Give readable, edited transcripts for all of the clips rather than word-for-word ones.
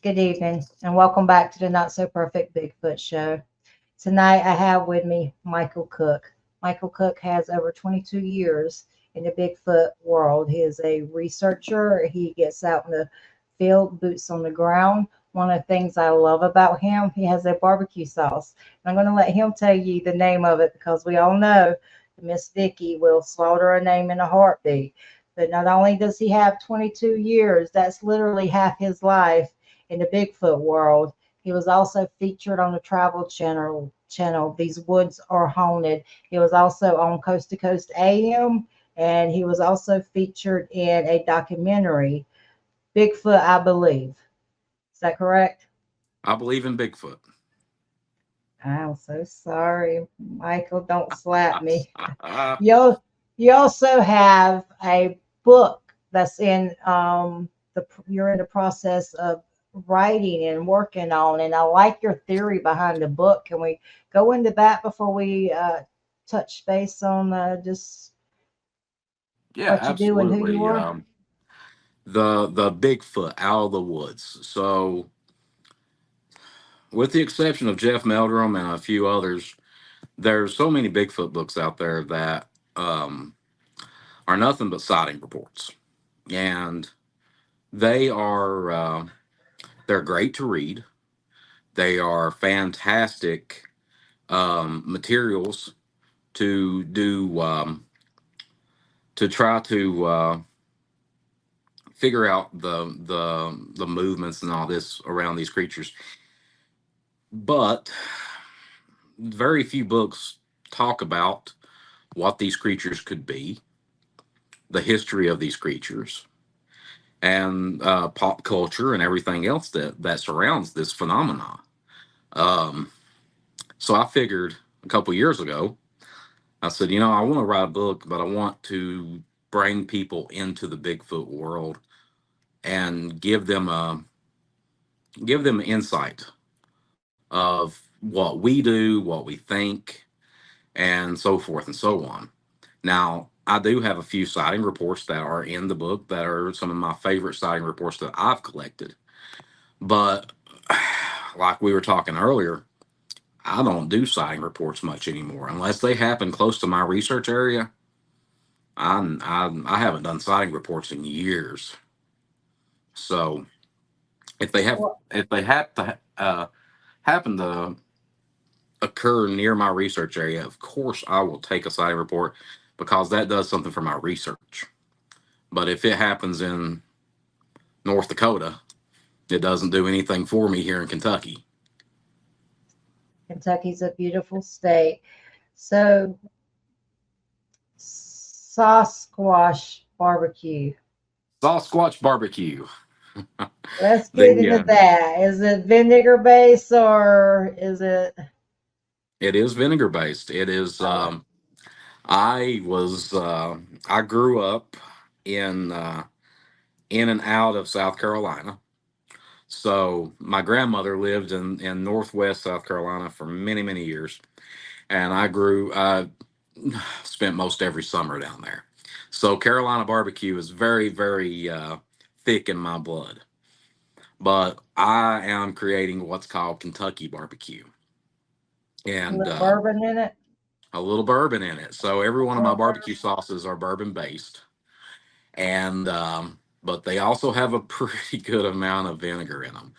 Good evening, and welcome back to the Not So Perfect Bigfoot Show. Tonight I have with me Michael Cook. Michael Cook has over 22 years in the Bigfoot world. He is a researcher. He gets out in the field, boots on the ground. One of the things I love about him, he has a barbecue sauce. And I'm going to let him tell you the name of it because we all know Miss Vicky will slaughter a name in a heartbeat. But not only does he have 22 years, that's literally half his life in the Bigfoot world. He was also featured on the Travel Channel. These woods are haunted. He was also on Coast to Coast AM, and he was also featured in a documentary, Bigfoot, I believe. Is that correct? I believe in Bigfoot. I'm so sorry, Michael. Don't slap me. You you also have a book that's in the you're in the process of writing and working on, and I like your theory behind the book. Can we go into that before we touch base on just Yeah, what you do and who you absolutely. are? The Bigfoot out of the woods. So, with the exception of Jeff Meldrum and a few others, there's so many Bigfoot books out there that um, are nothing but sighting reports, and they are they're great to read. They are fantastic materials to do to try to figure out the movements and all this around these creatures. But very few books talk about what these creatures could be, the history of these creatures, and pop culture and everything else that surrounds this phenomena. Um, so I figured a couple years ago, I said, I want to write a book, but I want to bring people into the Bigfoot world and give them insight of what we do, what we think, and so forth and so on. Now, I do have a few sighting reports that are in the book that are some of my favorite sighting reports that I've collected. But like we were talking earlier, I don't do sighting reports much anymore unless they happen close to my research area. I haven't done sighting reports in years. So Well, if they have to happen to occur near my research area, of course I will take a sighting report because that does something for my research. But if it happens in North Dakota, it doesn't do anything for me here in Kentucky. Kentucky's a beautiful state. So, SossSquatch BBQ. SossSquatch BBQ. Let's get the into that. Is it vinegar base or is it? It is vinegar based. It is. I was. I grew up in in and out of South Carolina. So my grandmother lived in Northwest South Carolina for many many years, and I grew. Spent most every summer down there. So Carolina barbecue is very very thick in my blood. But I am creating what's called Kentucky barbecue, A and little bourbon in it. a little bourbon in it. So every one of my Well, barbecue sauces are bourbon based, and but they also have a pretty good amount of vinegar in them.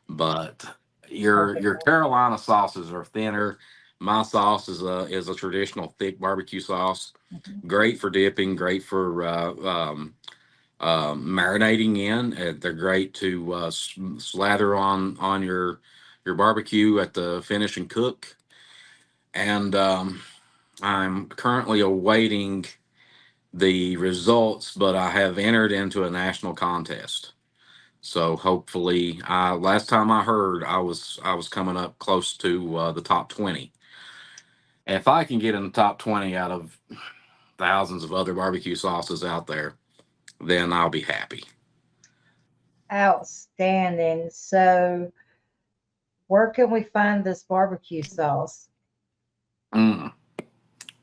But perfect. your Carolina sauces are thinner. My sauce is a traditional thick barbecue sauce, Mhm. great for dipping, great for marinating in. They're great to slather on your barbecue at the finish and cook. And I'm currently awaiting the results, but I have entered into a national contest. So hopefully, last time I heard, I was coming up close to the top 20. If I can get in the top 20 out of thousands of other barbecue sauces out there, then I'll be happy. Outstanding. So, where can we find this barbecue sauce? Mm.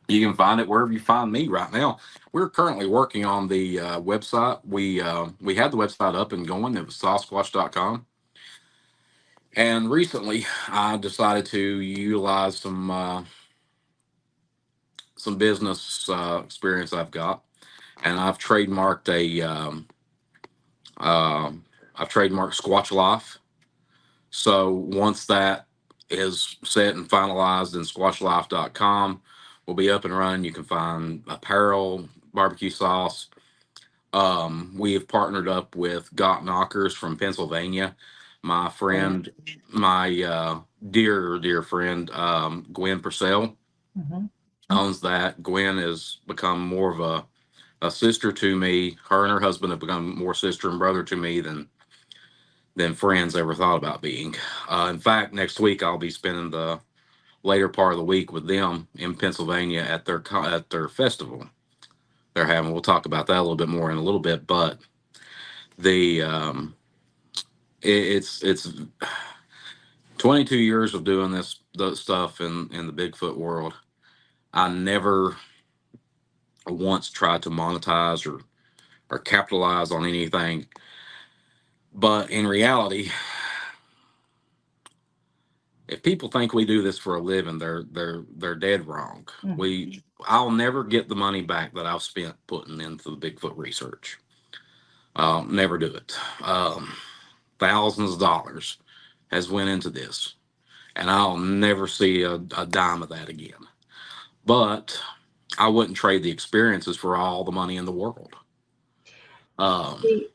You can find it wherever you find me right now. We're currently working on the website. We had the website up and going. It was SossSquatch.com. And recently, I decided to utilize some business experience I've got, and uh, I've trademarked Squatch Life. So once that is set and finalized, then squatchlife.com will be up and running. You can find apparel, barbecue sauce. We have partnered up with Got Knockers from Pennsylvania. My Oh, friend, my dear friend, Gwen Purcell hmm. owns that. Gwen has become more of a sister to me. Her and her husband have become more sister and brother to me than friends ever thought about being. In fact, next week I'll be spending the later part of the week with them in Pennsylvania at at their festival they're having. We'll talk about that a little bit more in a little bit, but the it's 22 years of doing the stuff in the Bigfoot world. I never once tried to monetize or capitalize on anything, but in reality, if people think we do this for a living, they're dead wrong. Hmm. I'll never get the money back that I've spent putting into the Bigfoot research. Never do it. Thousands of dollars has went into this, and I'll never see a dime of that again. But I wouldn't trade the experiences for all the money in the world. Um, See,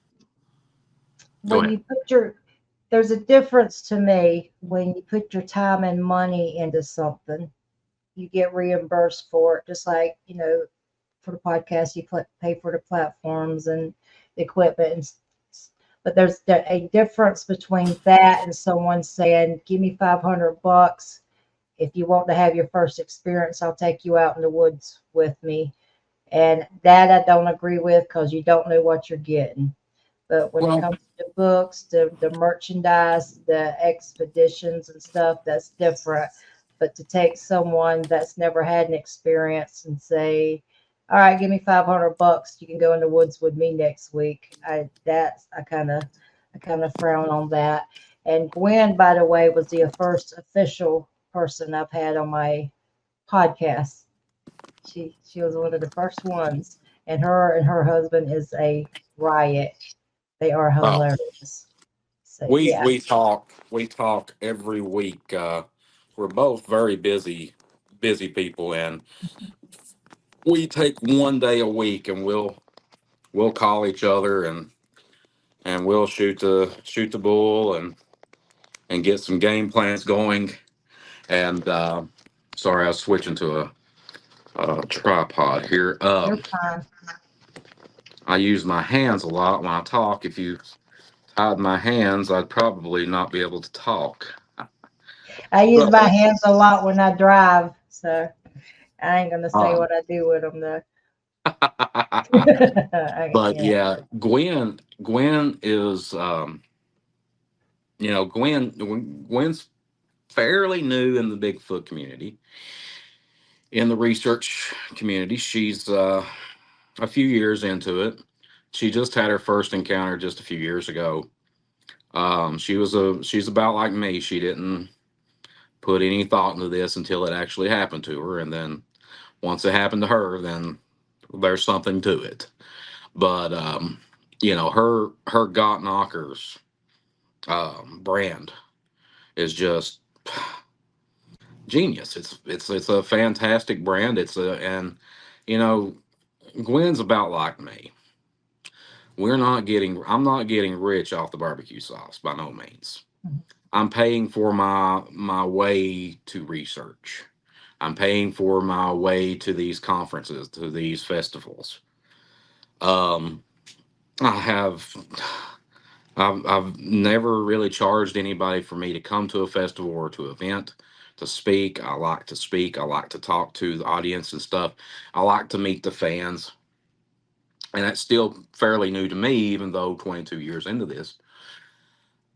Go when ahead. you put your, there's a difference to me when you put your time and money into something, you get reimbursed for it, just like, for the podcast, you pay for the platforms and the equipment. But there's a difference between that and someone saying, "Give me $500. If you want to have your first experience, I'll take you out in the woods with me." And that I don't agree with because you don't know what you're getting. But when it Well, comes to books, the merchandise, the expeditions and stuff, that's different. But to take someone that's never had an experience and say, "All right, give me $500. You can go in the woods with me next week." I kind of frown on that. And Gwen, by the way, was the first official person I've had on my podcast. She was one of the first ones, and her husband is a riot. They are uh, hilarious. So we yeah. we talk every week. We're both very busy people, and we take one day a week, and we'll call each other and we'll shoot the bull and get some game plans going. And sorry, I was switching to a tripod here. You're fine. I use my hands a lot when I talk. If you tied my hands, I'd probably not be able to talk. I use But my hands a lot when I drive, so I ain't gonna say um, what I do with them though. I but can't. yeah, Gwen is Gwen's fairly new in the Bigfoot community, in the research community. She's a few years into it. She just had her first encounter just a few years ago. She's about like me. She didn't put any thought into this until it actually happened to her, and then once it happened to her, then there's something to it. But her Got Knockers brand is just genius. It's a fantastic brand. And you know Gwen's about like me. I'm not getting rich off the barbecue sauce by no means. I'm paying for my way to research. I'm paying for my way to these conferences, to these festivals. Um, I have I've never really charged anybody for me to come to a festival or to an event to speak. I like to speak. I like to talk to the audience and stuff. I like to meet the fans, and that's still fairly new to me, even though 22 years into this,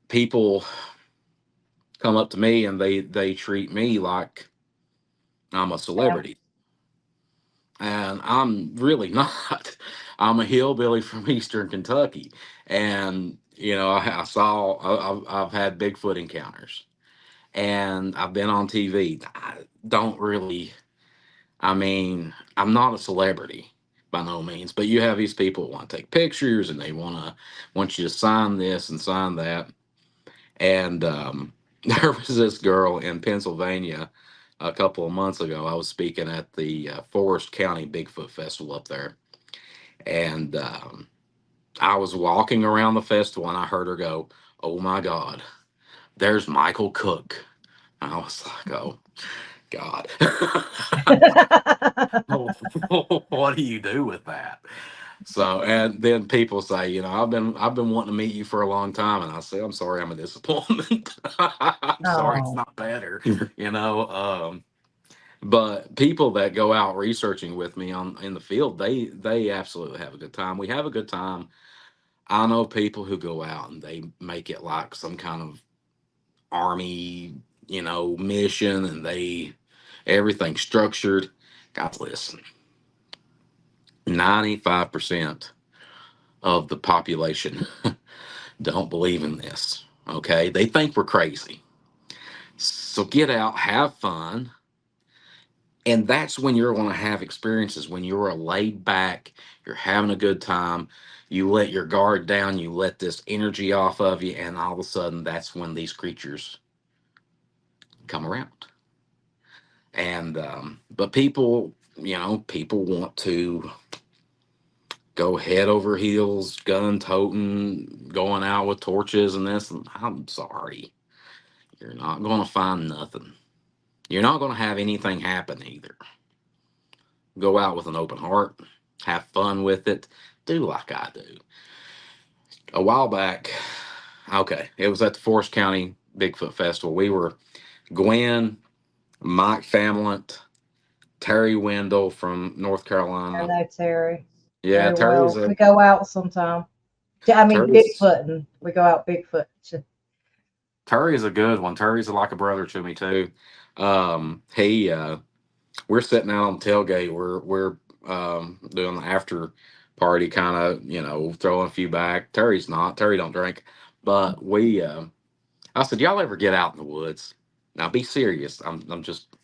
people come up to me and they treat me like I'm a Yeah. celebrity, and I'm really not. I'm a hillbilly from Eastern Kentucky, and I saw, I've had Bigfoot encounters, and I've been on TV. I don't really, I mean, I'm not a celebrity by no means, but you have these people that want to take pictures and they want you to sign this and sign that. And there was this girl in Pennsylvania a couple of months ago. I was speaking at the Forest County Bigfoot Festival up there, and I was walking around the festival and I heard her go, "Oh my God, there's Michael Cook." And I was like, "Oh God." What do you do with that? So, and then people say, I've been wanting to meet you for a long time, and I say, I'm sorry, I'm a disappointment. I'm sorry, it's Oh, not better, you know. But people that go out researching with me on in the field, they absolutely have a good time. We have a good time. I know people who go out and they make it like some kind of army, mission, and they everything structured. Guys, listen, 95% of the population don't believe in this. Okay. They think we're crazy. So get out, have fun. And that's when you're going to have experiences when you're laid back, you're having a good time, you let your guard down, you let this energy off of you, and all of a sudden, that's when these creatures come around. And, but people want to go head over heels, gun toting, going out with torches and this. And I'm sorry. You're not going to find nothing. You're not going to have anything happen either. Go out with an open heart, have fun with it, do like I do. A while back, okay, it was at the Forest County Bigfoot Festival. We were Gwen, Mike Famlant, Terry Wendell from North I Carolina. know Terry Yeah, very well. We go out sometime. I mean, Terry's Bigfooting. We go out Bigfoot. Terry's a good one. Terry's like a brother to me too. He We're sitting out on the tailgate. We're doing the after party, kind of, throwing a few back. Terry's not. Terry don't drink, but we. I said, y'all ever get out in the woods? Now be serious. I'm just,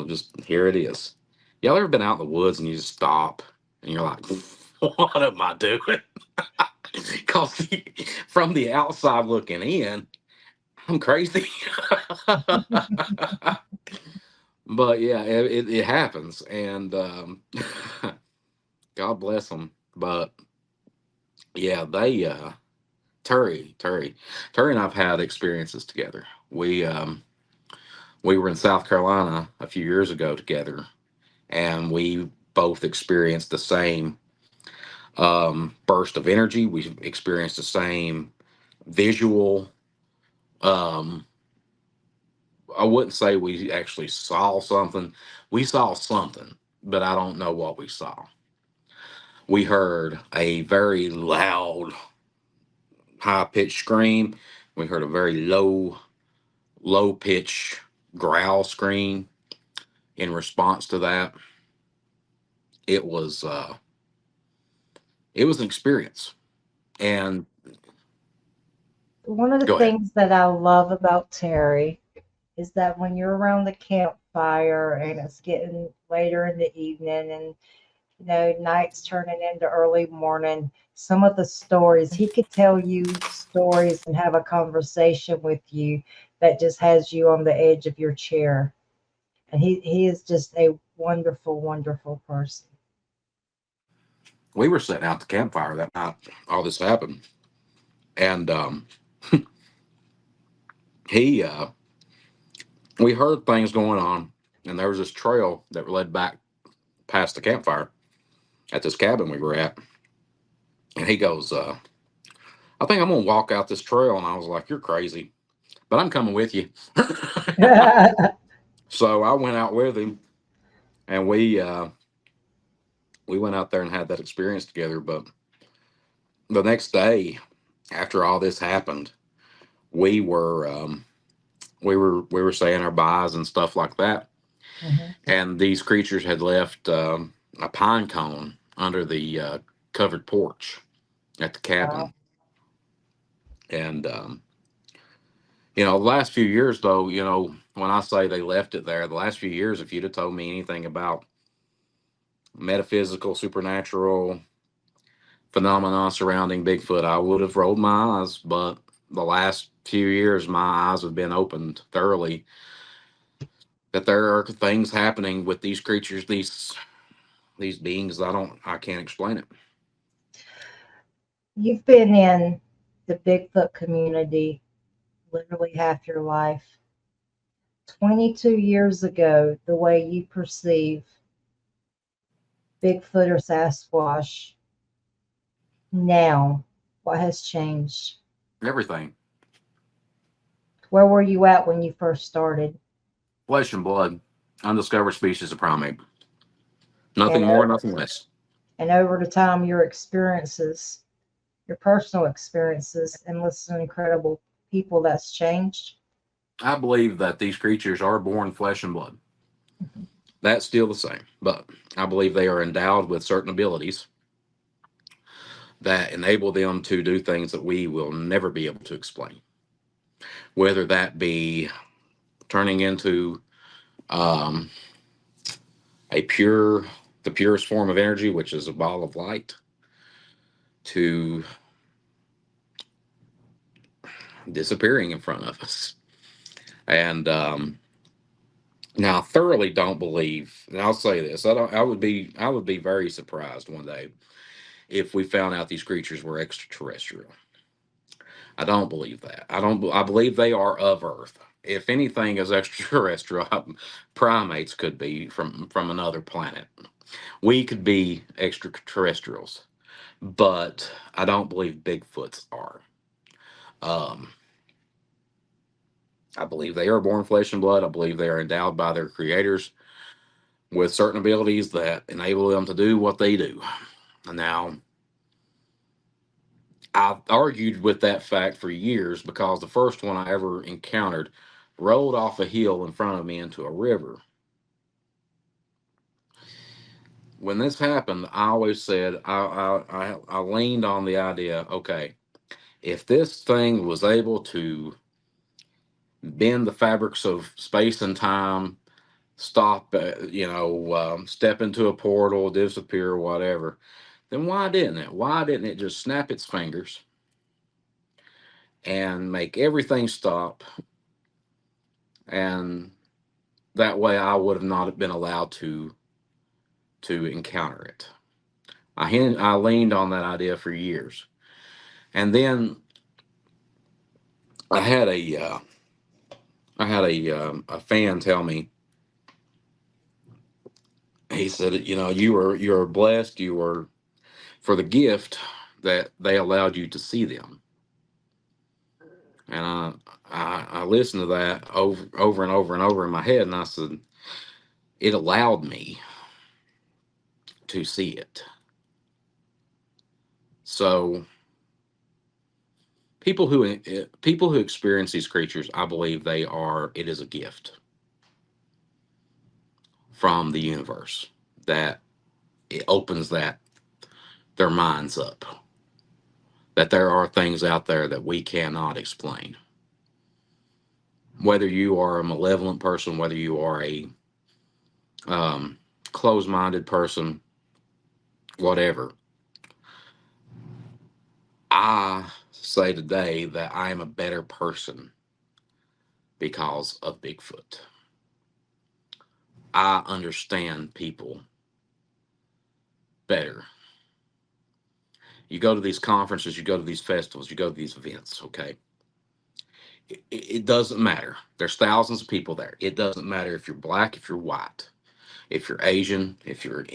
just here it is. Y'all ever been out in the woods and you just stop and you're like, what am I doing? Because from the outside looking in, I'm crazy. But yeah, it happens, and God bless them. But yeah, they Terry and I've had experiences together. We were in South Carolina a few years ago together, and we both experienced the same burst of energy. We experienced the same visual. Um, I wouldn't say we actually saw something. We saw something, but I don't know what we saw. We heard a very loud, high pitched scream. We heard a very low pitch growl scream. In response to that, it was uh, it was an experience. And One of the go ahead. things that I love about Terry is that when you're around the campfire and it's getting later in the evening and night's turning into early morning, some of the stories he could tell you stories and have a conversation with you that just has you on the edge of your chair. And he is just a wonderful, wonderful person. We were sitting out the campfire that night. All this happened, and he we heard things going on, and there was this trail that led back past the campfire at this cabin we were at. And he goes, I think I'm gonna walk out this trail. And I was like, you're crazy, but I'm coming with you. So I went out with him, and we went out there and had that experience together. But the next day, after all this happened, we were we were saying our byes and stuff like that. Mhm. And these creatures had left a pine cone under the covered porch at the Wow. cabin. And the last few years, though, when I say they left it there, the last few years, if you'd have told me anything about metaphysical, supernatural phenomena surrounding Bigfoot, I would have rolled my eyes. But the last few years, my eyes have been opened thoroughly that there are things happening with these creatures, these beings. I can't explain it. You've been in the Bigfoot community literally half your life. 22 years ago, the way you perceive Bigfoot or Sasquatch now, what has changed? Everything, Where were you at when you first started? flesh and blood, undiscovered species of primate, nothing And more, nothing less. over the time, your experiences, your personal experiences, and listening to incredible people, that's changed. I believe that these creatures are born flesh and blood. Mhm. That's still the same, but I believe they are endowed with certain abilities that enable them to do things that we will never be able to explain. Whether that be turning into um, a the purest form of energy, which is a ball of light, to disappearing in front of us. And now, I thoroughly don't believe, and I'll say this: I don't. I would be very surprised one day if we found out these creatures were extraterrestrial. I don't believe that. I don't. I believe they are of Earth. If anything is extraterrestrial, primates could be from another planet. We could be extraterrestrials, but I don't believe Bigfoots are. Um, I believe they are born flesh and blood. I believe they are endowed by their creators with certain abilities that enable them to do what they do. Now, I've argued with that fact for years because the first one I ever encountered rolled off a hill in front of me into a river. When this happened, I always said I leaned on the idea. Okay, if this thing was able to bend the fabrics of space and time, stop, step into a portal, disappear, whatever, then why didn't it? Why didn't it just snap its fingers and make everything stop? And that way I would have not been allowed to encounter it. I leaned on that idea for years. And then I had a fan tell me, he said, you were blessed, you were for the gift that they allowed you to see them. And I listened to that over and over and over in my head, and I said, it allowed me to see it. So people who experience these creatures, I believe it is a gift from the universe that it opens their minds up, that there are things out there that we cannot explain. Whether you are a malevolent person, whether you are a um, closed-minded person, whatever, I say today that I am a better person because of Bigfoot. I understand people better. You go to these conferences, you go to these festivals, you go to these events, okay? It doesn't matter. There's thousands of people there. It doesn't matter if you're black, if you're white, if you're Asian, if you're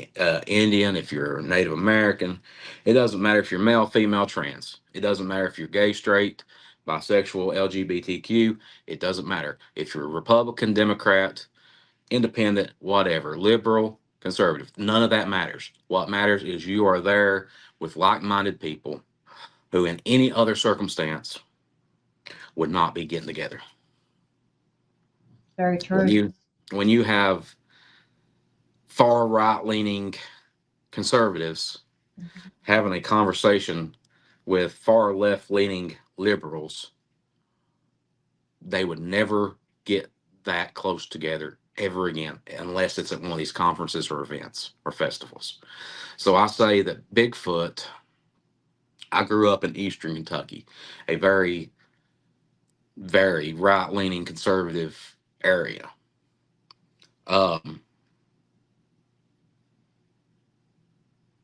Indian, if you're Native American. It doesn't matter if you're male, female, trans. It doesn't matter if you're gay, straight, bisexual, LGBTQ. It doesn't matter if you're Republican, Democrat, independent, whatever, liberal, conservative. None of that matters. What matters is you are there with like-minded people who, in any other circumstance, would not be getting together. Very When true. you have far right leaning conservatives Mhm. having a conversation with far left leaning liberals, they would never get that close together ever again unless it's at one of these conferences or events or festivals. So I say that Bigfoot, I grew up in Eastern Kentucky, a very, very right leaning conservative area. Um,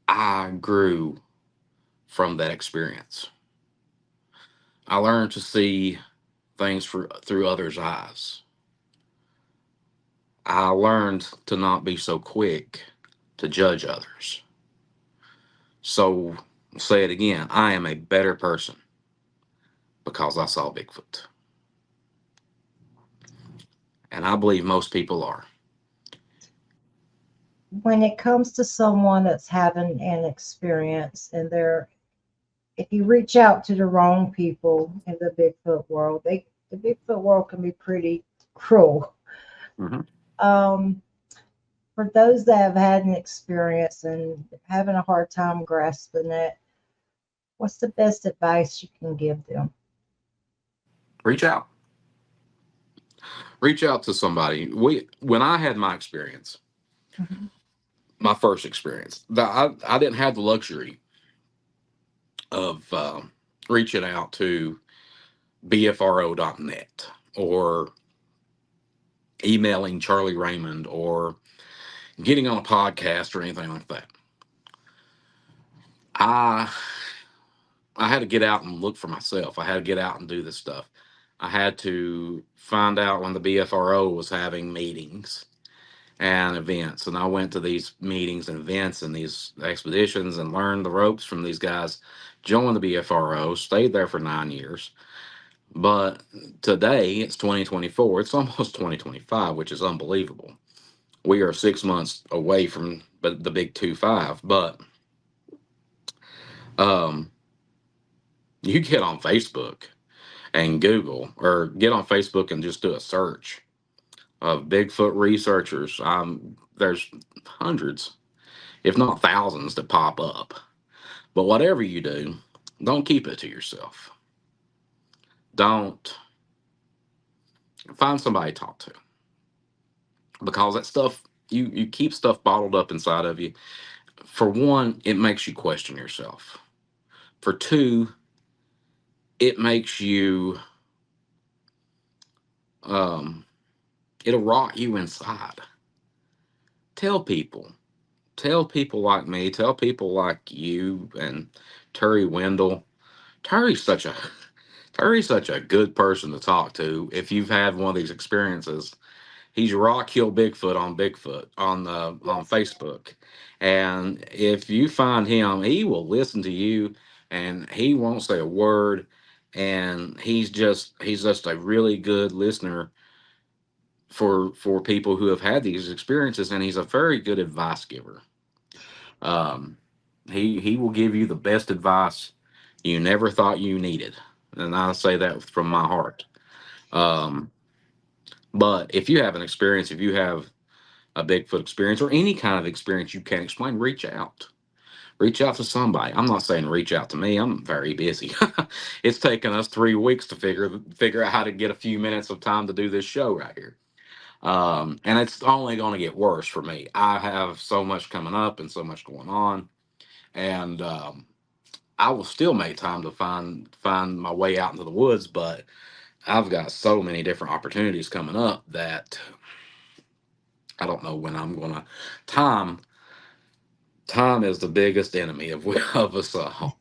I grew from that experience. I learned to see things through others' eyes. I learned to not be so quick to judge others. So, I'll say it again, I am a better person because I saw Bigfoot. And I believe most people are. When it comes to someone that's having an experience and they're, if you reach out to the wrong people in the Bigfoot world, the Bigfoot world can be pretty cruel. Mhm. Um, for those that have had an experience and having a hard time grasping it, what's the best advice you can give them? Reach out. Reach out to somebody. When I had my experience, Mhm. my first experience, I didn't have the luxury of reaching out to bfro.net or emailing Charlie Raymond or getting on a podcast or anything like that. I I had to get out and look for myself. I had to get out and do this stuff. I had to find out when the BFRO was having meetings and events, and I went to these meetings and events and these expeditions and learned the ropes from these guys. Joined the BFRO, stayed there for 9 years. But today it's 2024. It's almost 2025, which is unbelievable. We are 6 months away from the big 2-5, but um, you get on Facebook and Google, or get on Facebook and just do a search of Bigfoot researchers. There's hundreds, if not thousands, that pop up. But whatever you do, don't keep it to yourself. Don't find somebody to talk to, because that stuff, you keep stuff bottled up inside of you. For one, it makes you question yourself. For two, it makes you um, it'll rot you inside. Tell people. Tell people like me. Tell people like you and Terry Wendell. Terry's such a Terry's such a good person to talk to. If you've had one of these experiences, he's Rock Hill Bigfoot on Yes. Facebook, and if you find him, he will listen to you, and he won't say a word, and he's just a really good listener for people who have had these experiences, and he's a very good advice giver. Um, he will give you the best advice you never thought you needed, and I say that from my heart. Um, but if you have an experience, if you have a Bigfoot experience or any kind of experience you can't explain, reach out. Reach out to somebody. I'm not saying reach out to me. I'm very busy. It's taken us 3 weeks to figure out how to get a few minutes of time to do this show right here. And it's only going to get worse for me. I have so much coming up and so much going on, and I will still make time to find my way out into the woods. But I've got so many different opportunities coming up that I don't know when I'm gonna. Time time is the biggest enemy of us all.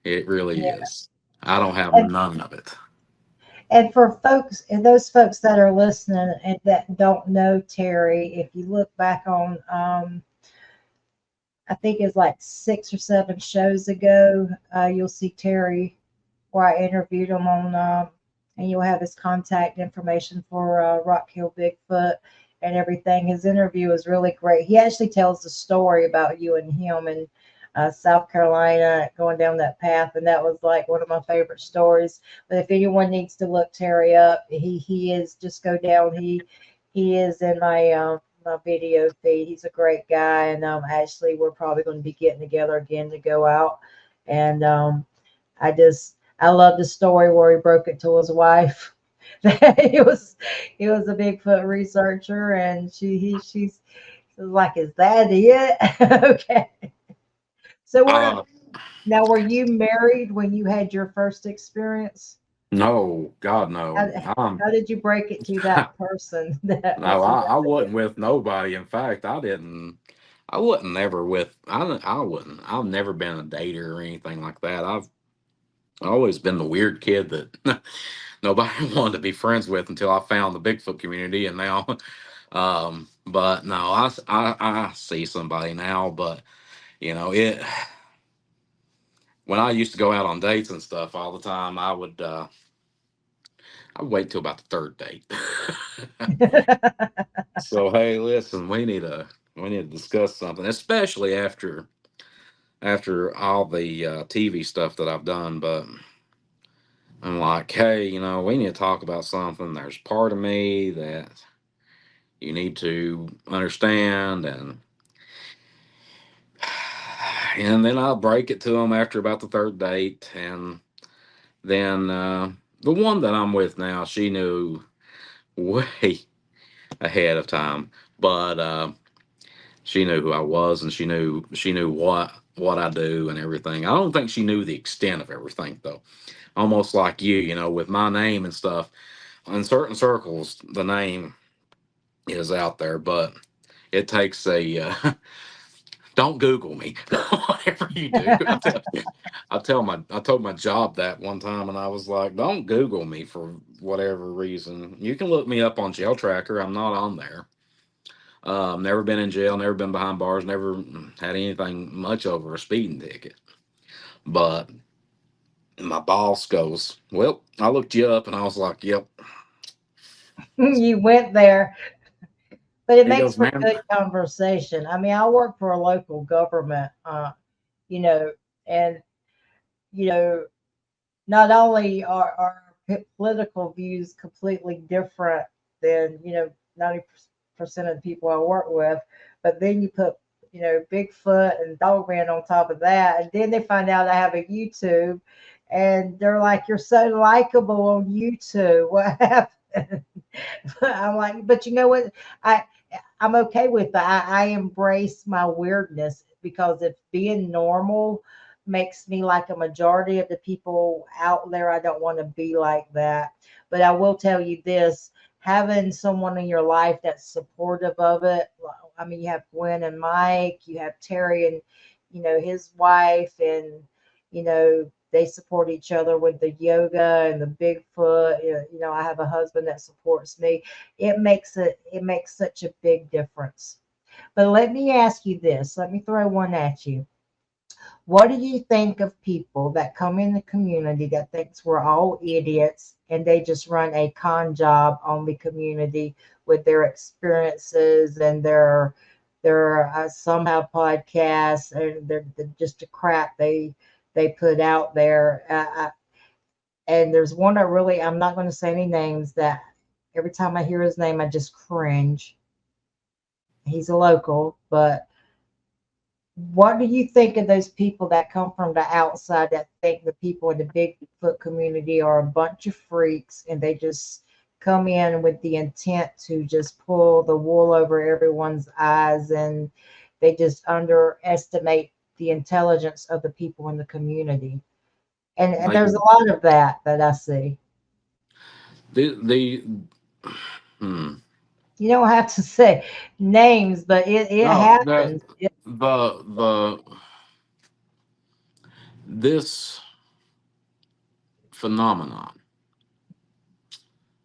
It really Yeah. is. I don't have And, none of it. and for folks, and those folks that are listening and that don't know Terry, if you look back on, I think it's like 6 or 7 shows ago, you'll see Terry where I interviewed him on, and you'll have his contact information for Rock Hill Bigfoot and everything. His interview is really great. He actually tells the story about you and him in South Carolina going down that path, and that was like one of my favorite stories. But if anyone needs to look Terry up, he is, just go down. He is in my video feed. He's a great guy, and actually we're probably going to be getting together again to go out, and I just I love the story where he broke it to his wife. That he was a Bigfoot researcher, and she's like, "Is that it?" Okay. So Uh, were you married when you had your first experience? no, God, no. How, how did you break it to that person that No, was I living wasn't with nobody. In fact, I didn't. I wasn't never with. I wouldn't. I've never been a dater or anything like that. I've always been the weird kid that nobody wanted to be friends with until I found the Bigfoot community, and now, but no, I see somebody now, but it. When I used to go out on dates and stuff all the time, I'd wait till about the third date. there? So hey, listen, we need to discuss something, especially after all the TV stuff that I've done. But I'm like, hey, we need to talk about something. There's part of me that you need to understand, and then I'll break it to them after about the third date, and then the one that I'm with now, she knew way ahead of time, but she knew who I was, and she knew what I do and everything. I don't think she knew the extent of everything though. Almost like with my name and stuff. In certain circles, the name is out there, but it takes a don't Google me. Whatever you do, I told my job that one time, and I was like, don't Google me for whatever reason. You can look me up on Jail Tracker. I'm not on there. Never been in jail, never been behind bars, never had anything much over a speeding ticket. But my boss goes, well, I looked you up, and I was like, yep. You went there, but it He makes goes, for man, good conversation. I mean, I work for a local government, you know, and you know, not only are political views completely different than 90% of the people I work with, but then you put Bigfoot and Dogman on top of that, and then they find out I have a YouTube, and they're like, "You're so likable on YouTube. What happened?" I'm like, but you know what? I I'm okay with that. I embrace my weirdness because if being normal makes me like a majority of the people out there, I don't want to be like that. But I will tell you this, having someone in your life that's supportive of it. I mean, you have Gwen and Mike, you have Terry and his wife, and they support each other with the yoga and the Bigfoot. I have a husband that supports me. It makes such a big difference. But let me ask you this. Let me throw one at you. What do you think of people that come in the community that thinks we're all idiots and they just run a con job on the community with their experiences and their somehow podcasts and they're just the crap they put out there? And there's one that really, I'm not going to say any names, that every time I hear his name, I just cringe. He's a local, but what do you think of those people that come from the outside that think the people in the Bigfoot community are a bunch of freaks and they just come in with the intent to just pull the wool over everyone's eyes and they just underestimate the intelligence of the people in the community? And they there's a lot of that I see. the hmm. You don't have to say names, but it No, that happens. the this phenomenon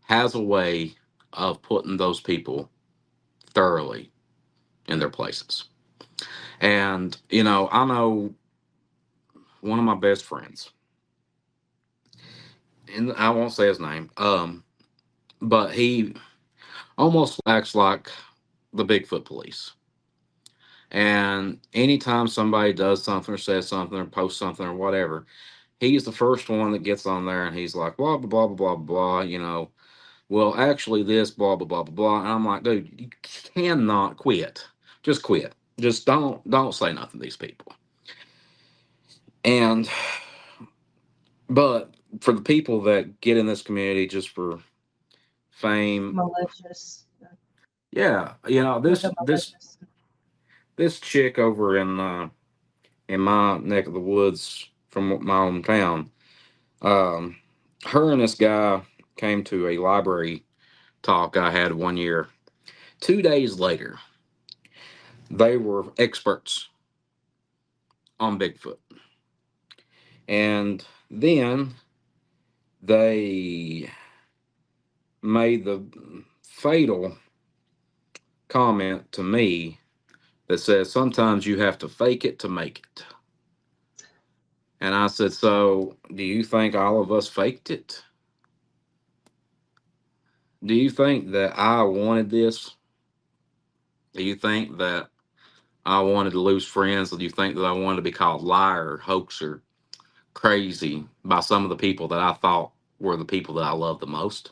has a way of putting those people thoroughly in their places. And I know one of my best friends, and I won't say his name, but he almost acts like the Bigfoot police. And anytime somebody does something or says something or posts something or whatever, he's the first one that gets on there and he's like, blah, blah, blah, blah, blah, blah. Well, actually, this, blah, blah, blah, blah, blah. And I'm like, dude, you cannot quit. Just quit. Just don't say nothing to these people. And, but for the people that get in this community just for fame, Malicious. yeah, With the malicious. this chick over in my neck of the woods from my hometown, um, her and this guy came to a library talk I had one year. 2 days later, they were experts on Bigfoot. And then they made the fatal comment to me that says sometimes you have to fake it to make it. And I said, so do you think all of us faked it? Do you think that I wanted this? Do you think that I wanted to lose friends? Or do you think that I wanted to be called liar, hoaxer, crazy by some of the people that I thought were the people that I loved the most?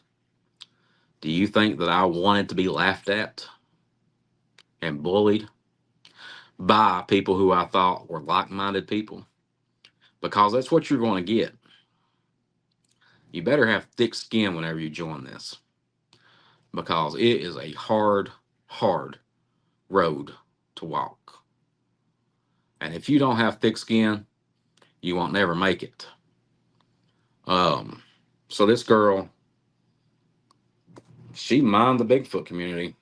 Do you think that I wanted to be laughed at and bullied by people who I thought were like minded people? Because that's what you're going to get. You better have thick skin whenever you join this, because it is a hard, hard road to walk. And if you don't have thick skin, you won't never make it. Um, so this girl, she mined the Bigfoot community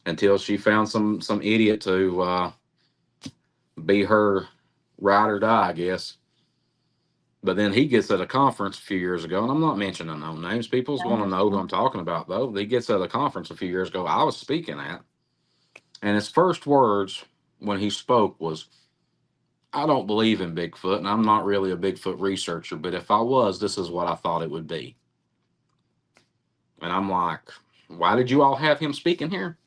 until she found some idiot to be her ride or die, I guess. But then he gets at a conference a few years ago, and I'm not mentioning no names. People's I want to know who understand. I'm talking about, though. He gets at a conference a few years ago I was speaking at, and his first words when he spoke was, I don't believe in Bigfoot, and I'm not really a Bigfoot researcher, but if I was, this is what I thought it would be. And I'm like, why did you all have him speaking here?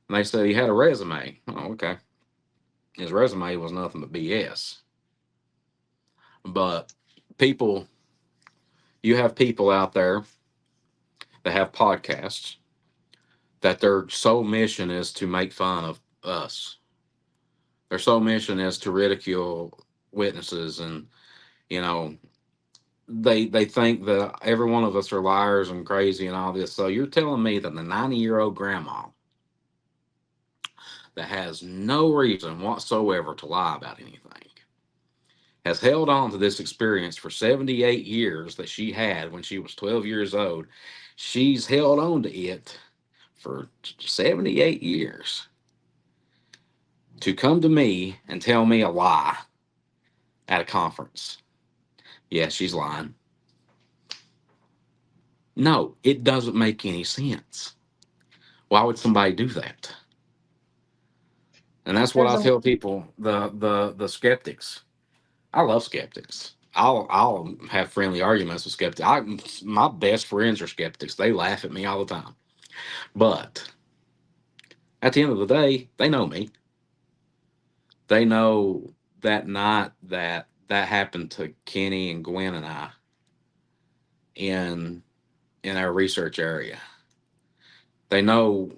And they said he had a resume. Oh, okay. His resume was nothing but BS. But people, you have people out there that have podcasts that their sole mission is to make fun of us. Their sole mission is to ridicule witnesses, and you know they think that every one of us are liars and crazy and all this. So you're telling me that the 90-year-old grandma that has no reason whatsoever to lie about anything has held on to this experience for 78 years that she had when she was 12 years old. She's held on to it for 78 years to come to me and tell me a lie at a conference. Yeah, she's lying. No, it doesn't make any sense. Why would somebody do that? And that's what There's I a tell people, the skeptics. I love skeptics. I'll have friendly arguments with skeptics. My best friends are skeptics. They laugh at me all the time. But at the end of the day, they know me. They know that night that happened to Kenny and Gwen and I in our research area. They know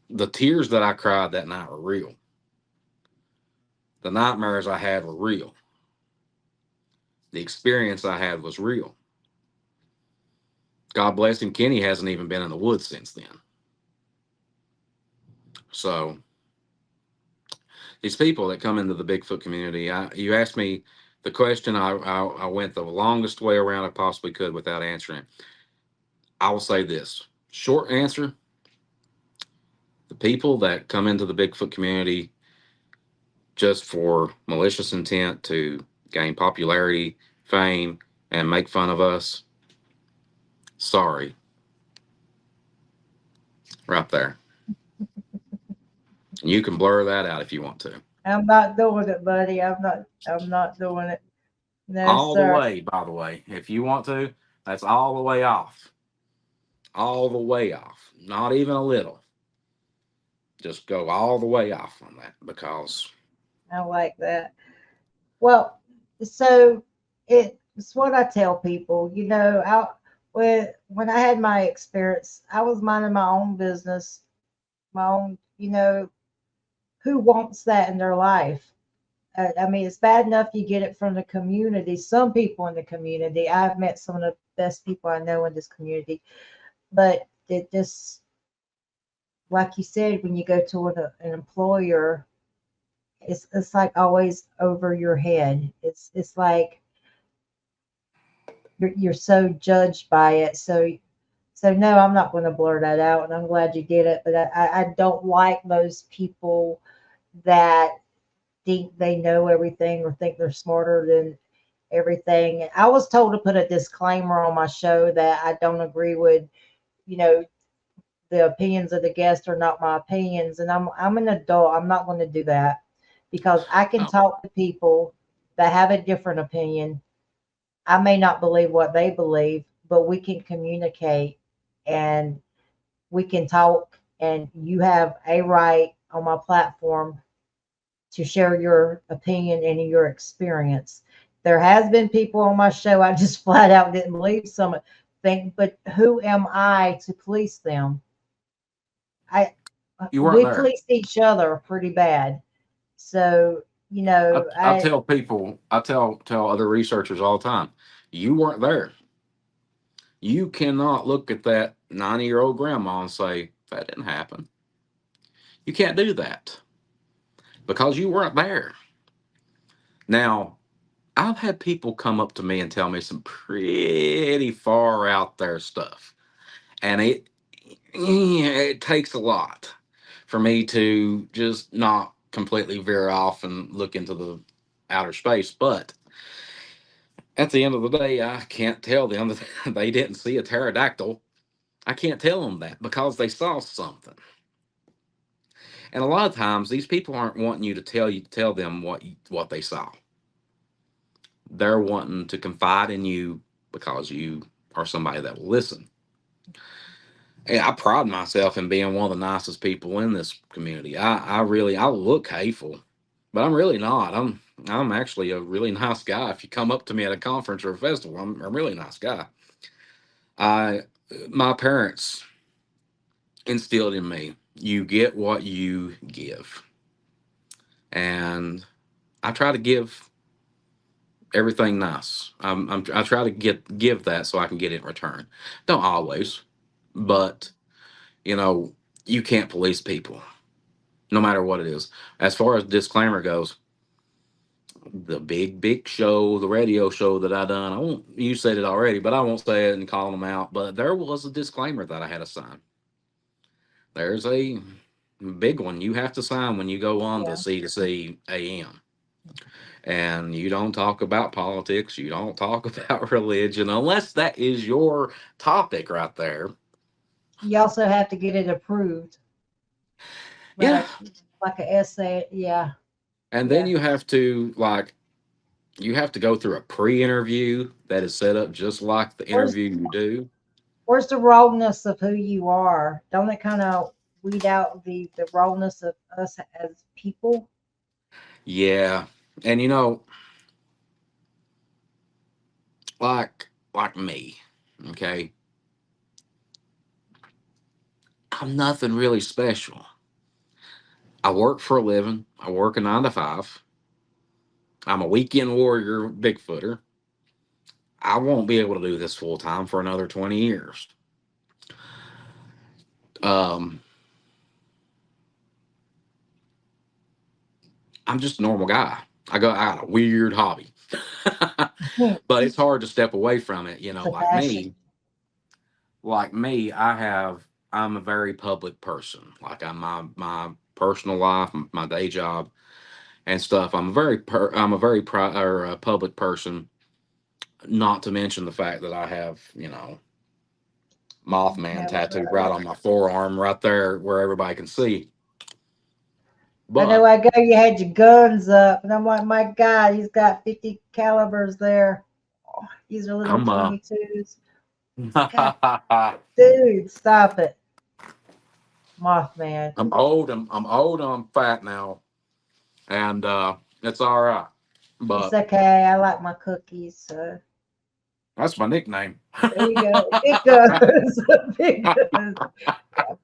the tears that I cried that night were real. The nightmares I had were real. The experience I had was real. God bless him, Kenny hasn't even been in the woods since then. So these people that come into the Bigfoot community, you asked me the question, I went the longest way around I possibly could without answering it. I will say this short answer: the people that come into the Bigfoot community just for malicious intent to gain popularity, fame, and make fun of us, sorry, right there. You can blur that out if you want to. I'm not doing it, buddy. I'm not doing it. No, All the sir. way, by the way, if you want to, that's all the way off. All the way off. Not even a little. Just go all the way off on that because I like that. Well, so it's what I tell people. When I had my experience, I was minding my own business, my own. Who wants that in their life? I mean, it's bad enough you get it from the community. Some people in the community, I've met some of the best people I know in this community, but it just, like you said, when you go to an employer, it's like always over your head. It's like you're so judged by it. So no, I'm not going to blur that out, and I'm glad you did it. But I don't like those people that think they know everything or think they're smarter than everything. I was told to put a disclaimer on my show that I don't agree with, you know, the opinions of the guest are not my opinions, and I'm an adult. I'm not going to do that because I can Oh, talk to people that have a different opinion. I may not believe what they believe, but we can communicate and we can talk, and you have a right on my platform to share your opinion and your experience. There has been people on my show I just flat out didn't believe some thing, but who am I to police them? I you weren't We there. police each other pretty bad. So, I tell people, I tell other researchers all the time, you weren't there. You cannot look at that 90-year-old grandma and say that didn't happen. You can't do that because you weren't there. Now, I've had people come up to me and tell me some pretty far out there stuff, and it takes a lot for me to just not completely veer off and look into the outer space. But at the end of the day, I can't tell them that they didn't see a pterodactyl. I can't tell them that because they saw something. And a lot of times, these people aren't wanting you to tell them what they saw. They're wanting to confide in you because you are somebody that will listen. And I pride myself in being one of the nicest people in this community. I look hateful, but I'm really not. I'm actually a really nice guy. If you come up to me at a conference or a festival, I'm a really nice guy. I My parents instilled in me, you get what you give. And I try to give everything nice. I try to give that so I can get it in return. Don't always, but you know, you can't police people, no matter what it is. As far as disclaimer goes, the big show, the radio show that I done, I won't. You said it already, but I won't say it and call them out. But there was a disclaimer that I had to sign. There's a big one you have to sign when you go on the yeah. C2C AM. And you don't talk about politics, you don't talk about religion unless that is your topic right there. You also have to get it approved, Yeah. like a essay. Yeah, And then yeah. you have to go through a pre-interview that is set up just like the Where's interview you do. where's the rawness of who you are? Don't it kind of weed out the rawness of us as people? Yeah. And like me, okay, I'm nothing really special. I work for a living, I work a 9 to 5. I'm a weekend warrior Bigfooter. I won't be able to do this full time for another 20 years. um I'm just a normal guy. I got a weird hobby. Hmm, But it's hard to step away from it, it's a passion. I'm a very public person. Like I'm my personal life, my day job and stuff. I'm a very public person. Not to mention the fact that I have, Mothman Yeah, tattooed right on my forearm, right there where everybody can see. I know. But I go. You had your guns up, and I'm like, my God, he's got 50 calibers there. Oh, these are little I'm 22s. God, dude, stop it, Mothman. I'm old and I'm fat now, and it's all right. It's But okay. I like my cookies. So that's my nickname. there you go. Big guns. Big guns.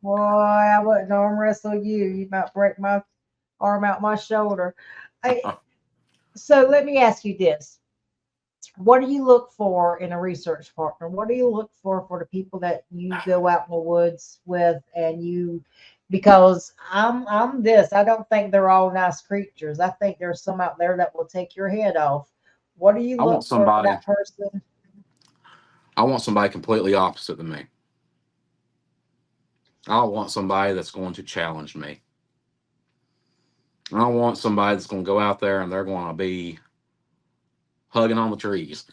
Boy, I wouldn't arm wrestle you. You might break my arm out my shoulder. I So let me ask you this. What do you look for in a research partner? What do you look for the people that you go out in the woods with and you because I'm this. I don't think they're all nice creatures. I think there's some out there that will take your head off. What do you I want look for somebody. that person? I want somebody completely opposite than me. I want somebody that's going to challenge me. I want somebody that's going to go out there and they're going to be hugging on the trees.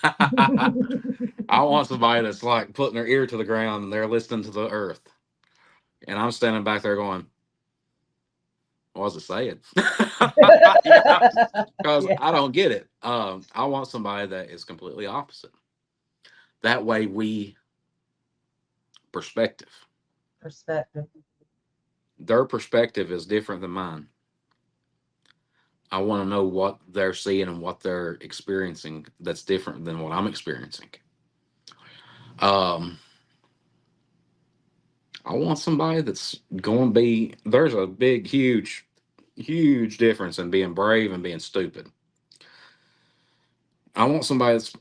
I want somebody that's like putting their ear to the ground and they're listening to the earth. And I'm standing back there going, what was it saying? Yeah, because Yeah, I don't get it. I want somebody that is completely opposite. That way, we perspective. perspective. Their perspective is different than mine. I want to know what they're seeing and what they're experiencing that's different than what I'm experiencing. Um, I want somebody that's going to be, there's a big, huge difference in being brave and being stupid. I want somebody that's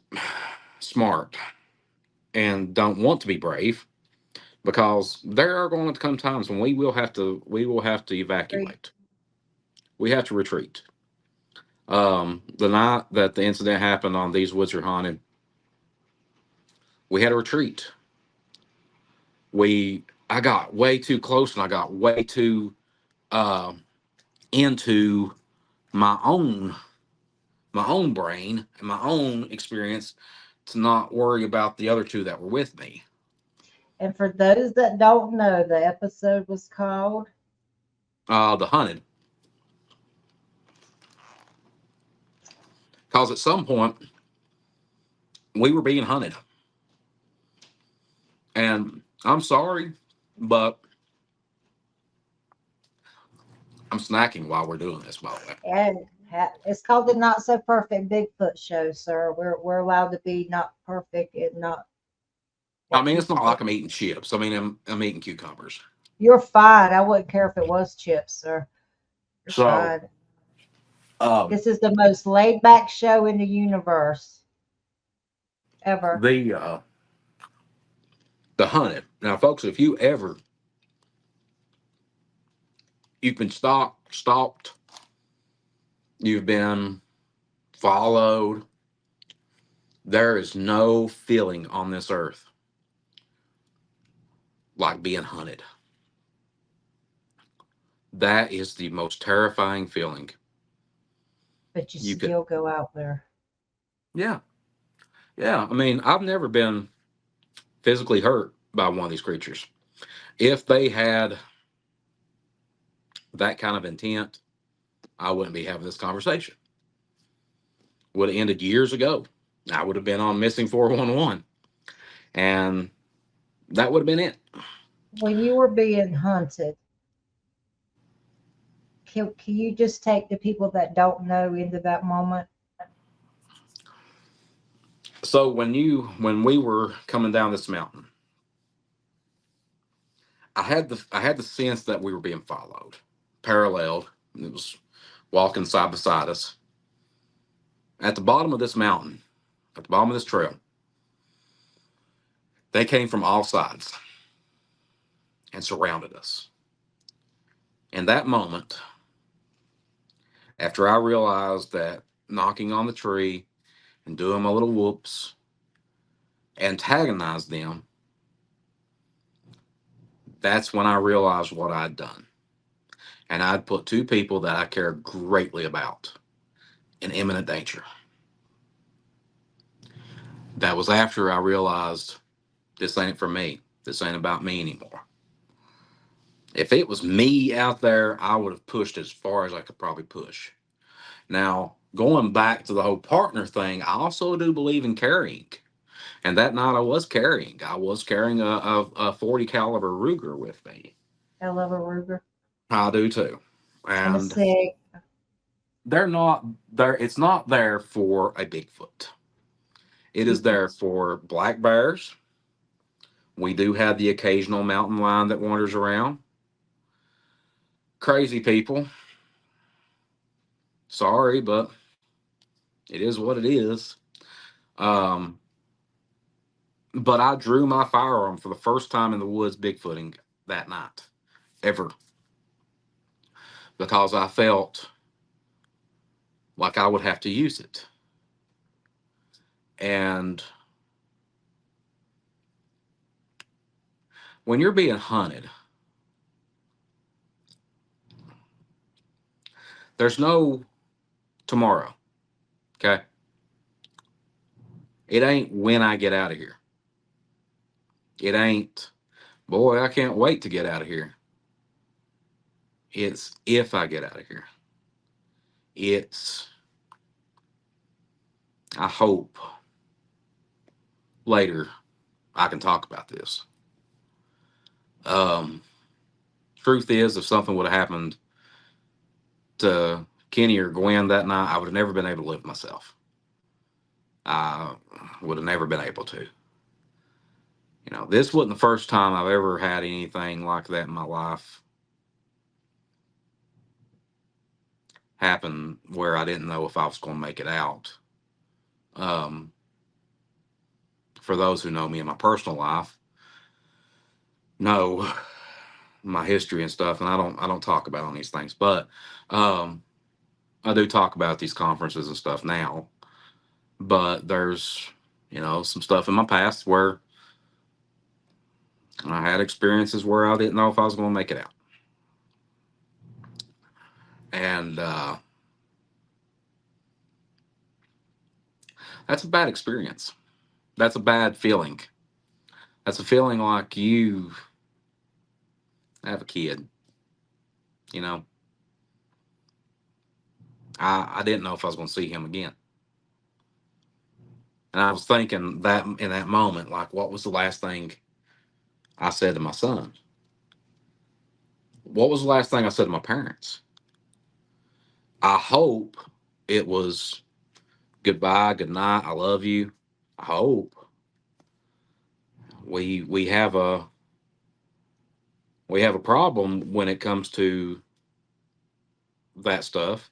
smart and don't want to be brave because there are going to come times when we will have to Great. evacuate. We have to retreat. The night that the incident happened on These Woods Are Haunted, we had a retreat. We I got way too close and I got way too uh, into my own my own brain and my own experience to not worry about the other two that were with me. And for those that don't know, the episode was called The hunted, because at some point we were being hunted, and I'm sorry, but I'm snacking while we're doing this. By the way, and it's called the Not So Perfect Bigfoot Show, sir. We're allowed to be not perfect and not I what mean it's people not think. like I'm eating chips. I mean I'm eating cucumbers. You're fine. I wouldn't care if it was chips, sir. You're So fine. um, This is the most laid back show in the universe ever. the the hunted. Now, folks, if you've been stalked, you've been followed. There is no feeling on this earth like being hunted. That is the most terrifying feeling But you you could. still go out there. Yeah, yeah. I mean, I've never been physically hurt by one of these creatures. If they had that kind of intent, I wouldn't be having this conversation. Would have ended years ago. I would have been on missing 411, and that would have been it. When you were being hunted, can you just take the people that don't know into that moment? So when we were coming down this mountain, I had the sense that we were being followed, paralleled. It was walking side beside us. At the bottom of this mountain, at the bottom of this trail, they came from all sides and surrounded us. In that moment, after I realized that knocking on the tree and doing my little whoops antagonized them, that's when I realized what I'd done. And I'd put two people that I care greatly about in imminent danger. That was after I realized this ain't for me. This ain't about me anymore. If it was me out there, I would have pushed as far as I could probably push. Now, going back to the whole partner thing, I also do believe in carrying. And that night I was carrying. I was carrying a 40 caliber Ruger with me. I love a Ruger I do too. and a And Sig. they're not there. It's not there for a Bigfoot. It is there for black bears. We do have the occasional mountain lion that wanders around. Crazy people. Sorry, but It is what it is. Um, but I drew my firearm for the first time in the woods bigfooting that night, ever, because I felt like I would have to use it. And when you're being hunted, there's no tomorrow. Okay. It ain't when I get out of here. It ain't, boy, I can't wait to get out of here. It's if I get out of here. It's, I hope later I can talk about this. Um, Truth is, if something would have happened to Kenny or Gwen that night, I would have never been able to live myself. I would have never been able to. This wasn't the first time I've ever had anything like that in my life happen where I didn't know if I was going to make it out. Um, for those who know me in my personal life, know my history and stuff, and I don't talk about on these things, but um, I do talk about these conferences and stuff now. But there's some stuff in my past where I had experiences where I didn't know if I was going to make it out, and that's a bad experience. That's a bad feeling. That's a feeling like you have a kid. You know, I didn't know if I was going to see him again. And I was thinking that in that moment, like, what was the last thing I said to my son? What was the last thing I said to my parents? I hope it was goodbye, good night, I love you. I hope we have a problem when it comes to that stuff.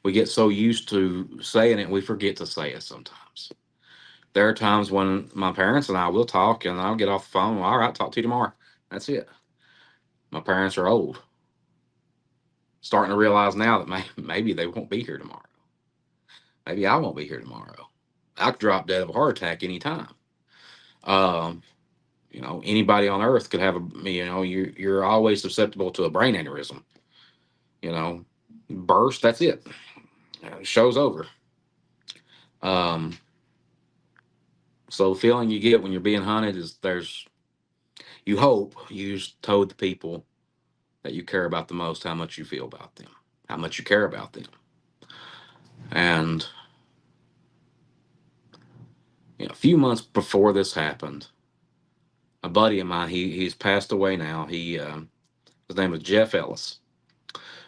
We get so used to saying it, we forget to say it sometimes. There are times when my parents and I will talk, and I'll get off the phone. All right, talk to you tomorrow. That's it. My parents are old, starting to realize now that maybe they won't be here tomorrow. Maybe I won't be here tomorrow. I could drop dead of a heart attack anytime. Um, anybody on Earth could have a. You're always susceptible to a brain aneurysm. You know, burst. That's it. Show's over. Um, so the feeling you get when you're being hunted is you hope you just told the people that you care about the most how much you feel about them, how much you care about them. And a few months before this happened, a buddy of mine, he's passed away now. His name was Jeff Ellis.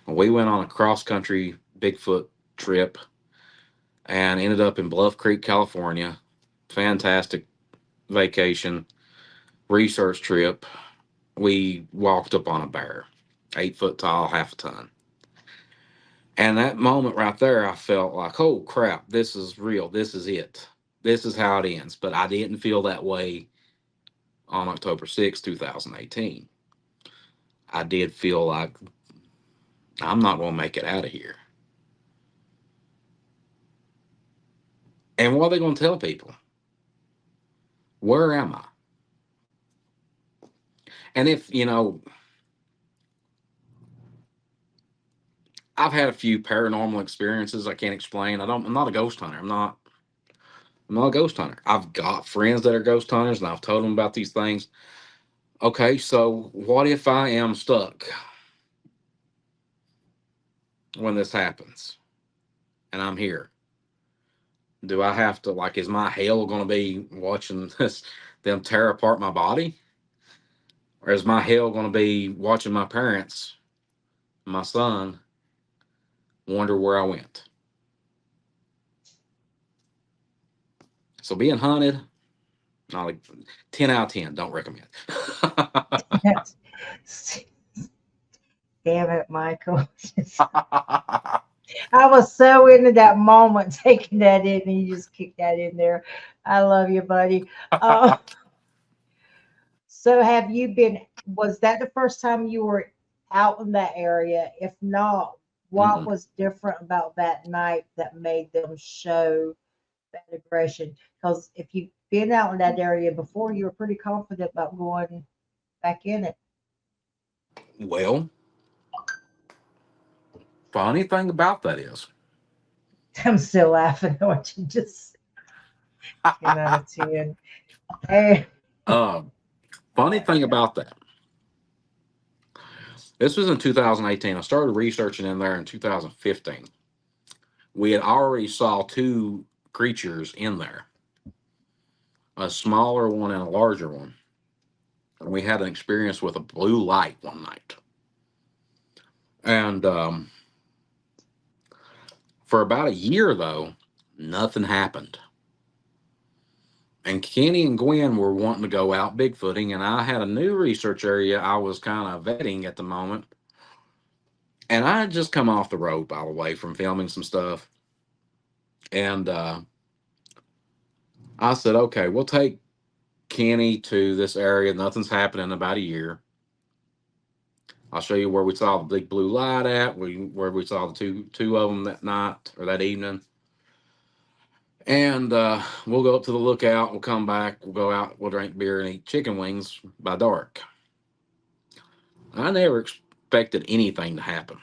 And we went on a cross country Bigfoot trip and ended up in Bluff Creek, California. Fantastic vacation, research trip. We walked up on a bear, 8 foot tall, half a ton. And that moment right there, I felt like, oh crap, this is real. This is it. This is how it ends. But I didn't feel that way on October 6th, 2018. I did feel like I'm not going to make it out of here. And what are they going to tell people? Where am I? And if, I've had a few paranormal experiences I can't explain. I'm not a ghost hunter. I'm not a ghost hunter. I've got friends that are ghost hunters and I've told them about these things. Okay, so what if I am stuck when this happens and I'm here? Do I have to, like, is my hell going to be watching them tear apart my body? Or is my hell going to be watching my parents, my son, wonder where I went? So being hunted, not like 10 out of 10, don't recommend. Damn it, Michael. I was so into that moment taking that in, and you just kicked that in there. I love you, buddy. Uh, so have you been, was that the first time you were out in that area? If not, what Mm-mm. was different about that night that made them show that aggression? Because if you've been out in that area before, you were pretty confident about going back in it. Well, funny thing about that is, I'm still laughing at what you just 10 out of 10. Hey, uh, funny thing about that, this was in 2018. I started researching in there in 2015. We had already saw two creatures in there, a smaller one and a larger one. And we had an experience with a blue light one night. And for about a year, though, nothing happened. And Kenny and Gwen were wanting to go out bigfooting, and I had a new research area I was kind of vetting at the moment. And I had just come off the road, by the way, from filming some stuff. And I said, okay, we'll take Kenny to this area. Nothing's happened in about a year. I'll show you where we saw the big blue light at, where we saw the two of them that night or that evening. And we'll go up to the lookout. We'll come back. We'll go out. We'll drink beer and eat chicken wings by dark. I never expected anything to happen.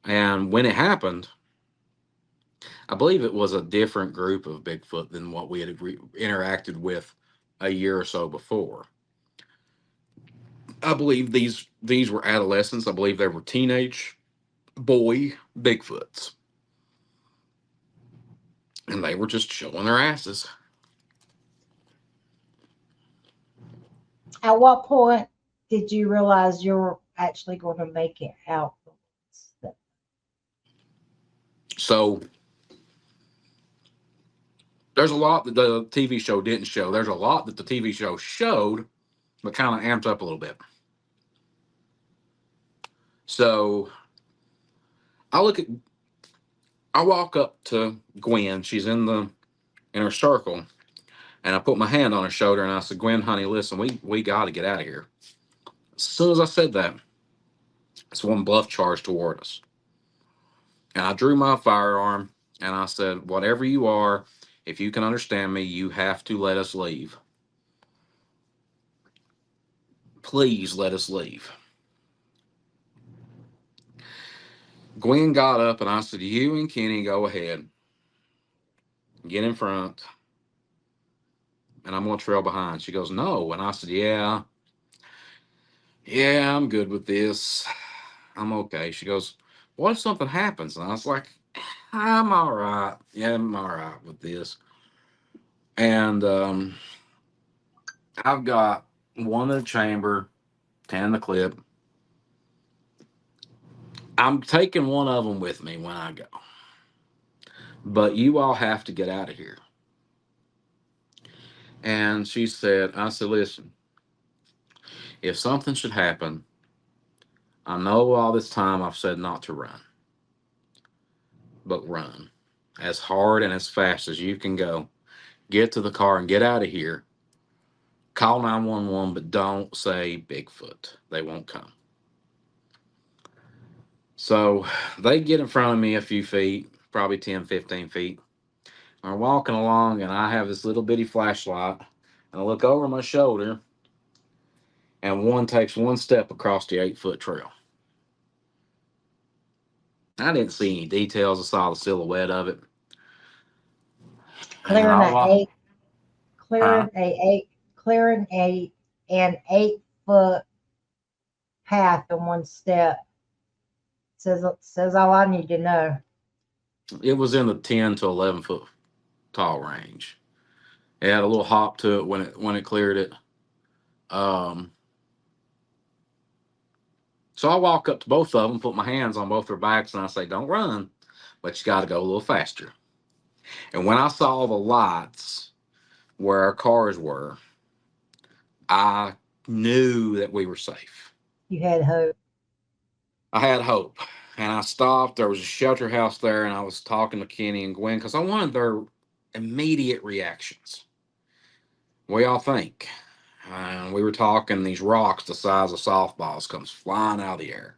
And when it happened, I believe it was a different group of Bigfoot than what we had interacted with a year or so before. I believe these were adolescents. I believe they were teenage boy Bigfoots, and they were just showing their asses. at what point did you realize you were actually going to make it out? So there's a lot that the TV show didn't show. There's a lot that the TV show showed, but kind of amped up a little bit. So I look at, I walk up to Gwen. She's in the inner circle, and I put my hand on her shoulder and I said, "Gwen, honey, listen, we got to get out of here." As soon as I said that, this one bluff charged toward us, and I drew my firearm and I said, "Whatever you are, if you can understand me, you have to let us leave. Please let us leave." Gwen got up and I said, "You and Kenny go ahead, get in front, and I'm gonna trail behind." She goes, "No," and I said, "Yeah, I'm good with this. I'm okay." She goes, "What if something happens?" And I was like, "I'm all right. Yeah, I'm all right with this." And I've got one in the chamber, 10 in the clip. I'm taking one of them with me when I go, but you all have to get out of here. And she said, I said, "Listen, if something should happen, I know all this time I've said not to run, but run as hard and as fast as you can go. Get to the car and get out of here. Call 911, but don't say Bigfoot. They won't come." So they get in front of me a few feet, probably 10, 15 feet. I'm walking along, and I have this little bitty flashlight. And I look over my shoulder, and one takes one step across the 8-foot trail. I didn't see any details. I saw the silhouette of it. And Clearing I a walk, eight, huh? clearing a an 8 foot path in one step says all I need to know. It was in the 10 to 11 foot tall range. It had a little hop to it when it cleared it. Um, so I walk up to both of them, put my hands on both their backs, and I say, "Don't run, but you got to go a little faster." And when I saw the lights where our cars were, I knew that we were safe. You had hope. I had hope. And I stopped. There was a shelter house there, and I was talking to Kenny and Gwen because I wanted their immediate reactions. What y'all think? And we were talking. These rocks the size of softballs comes flying out of the air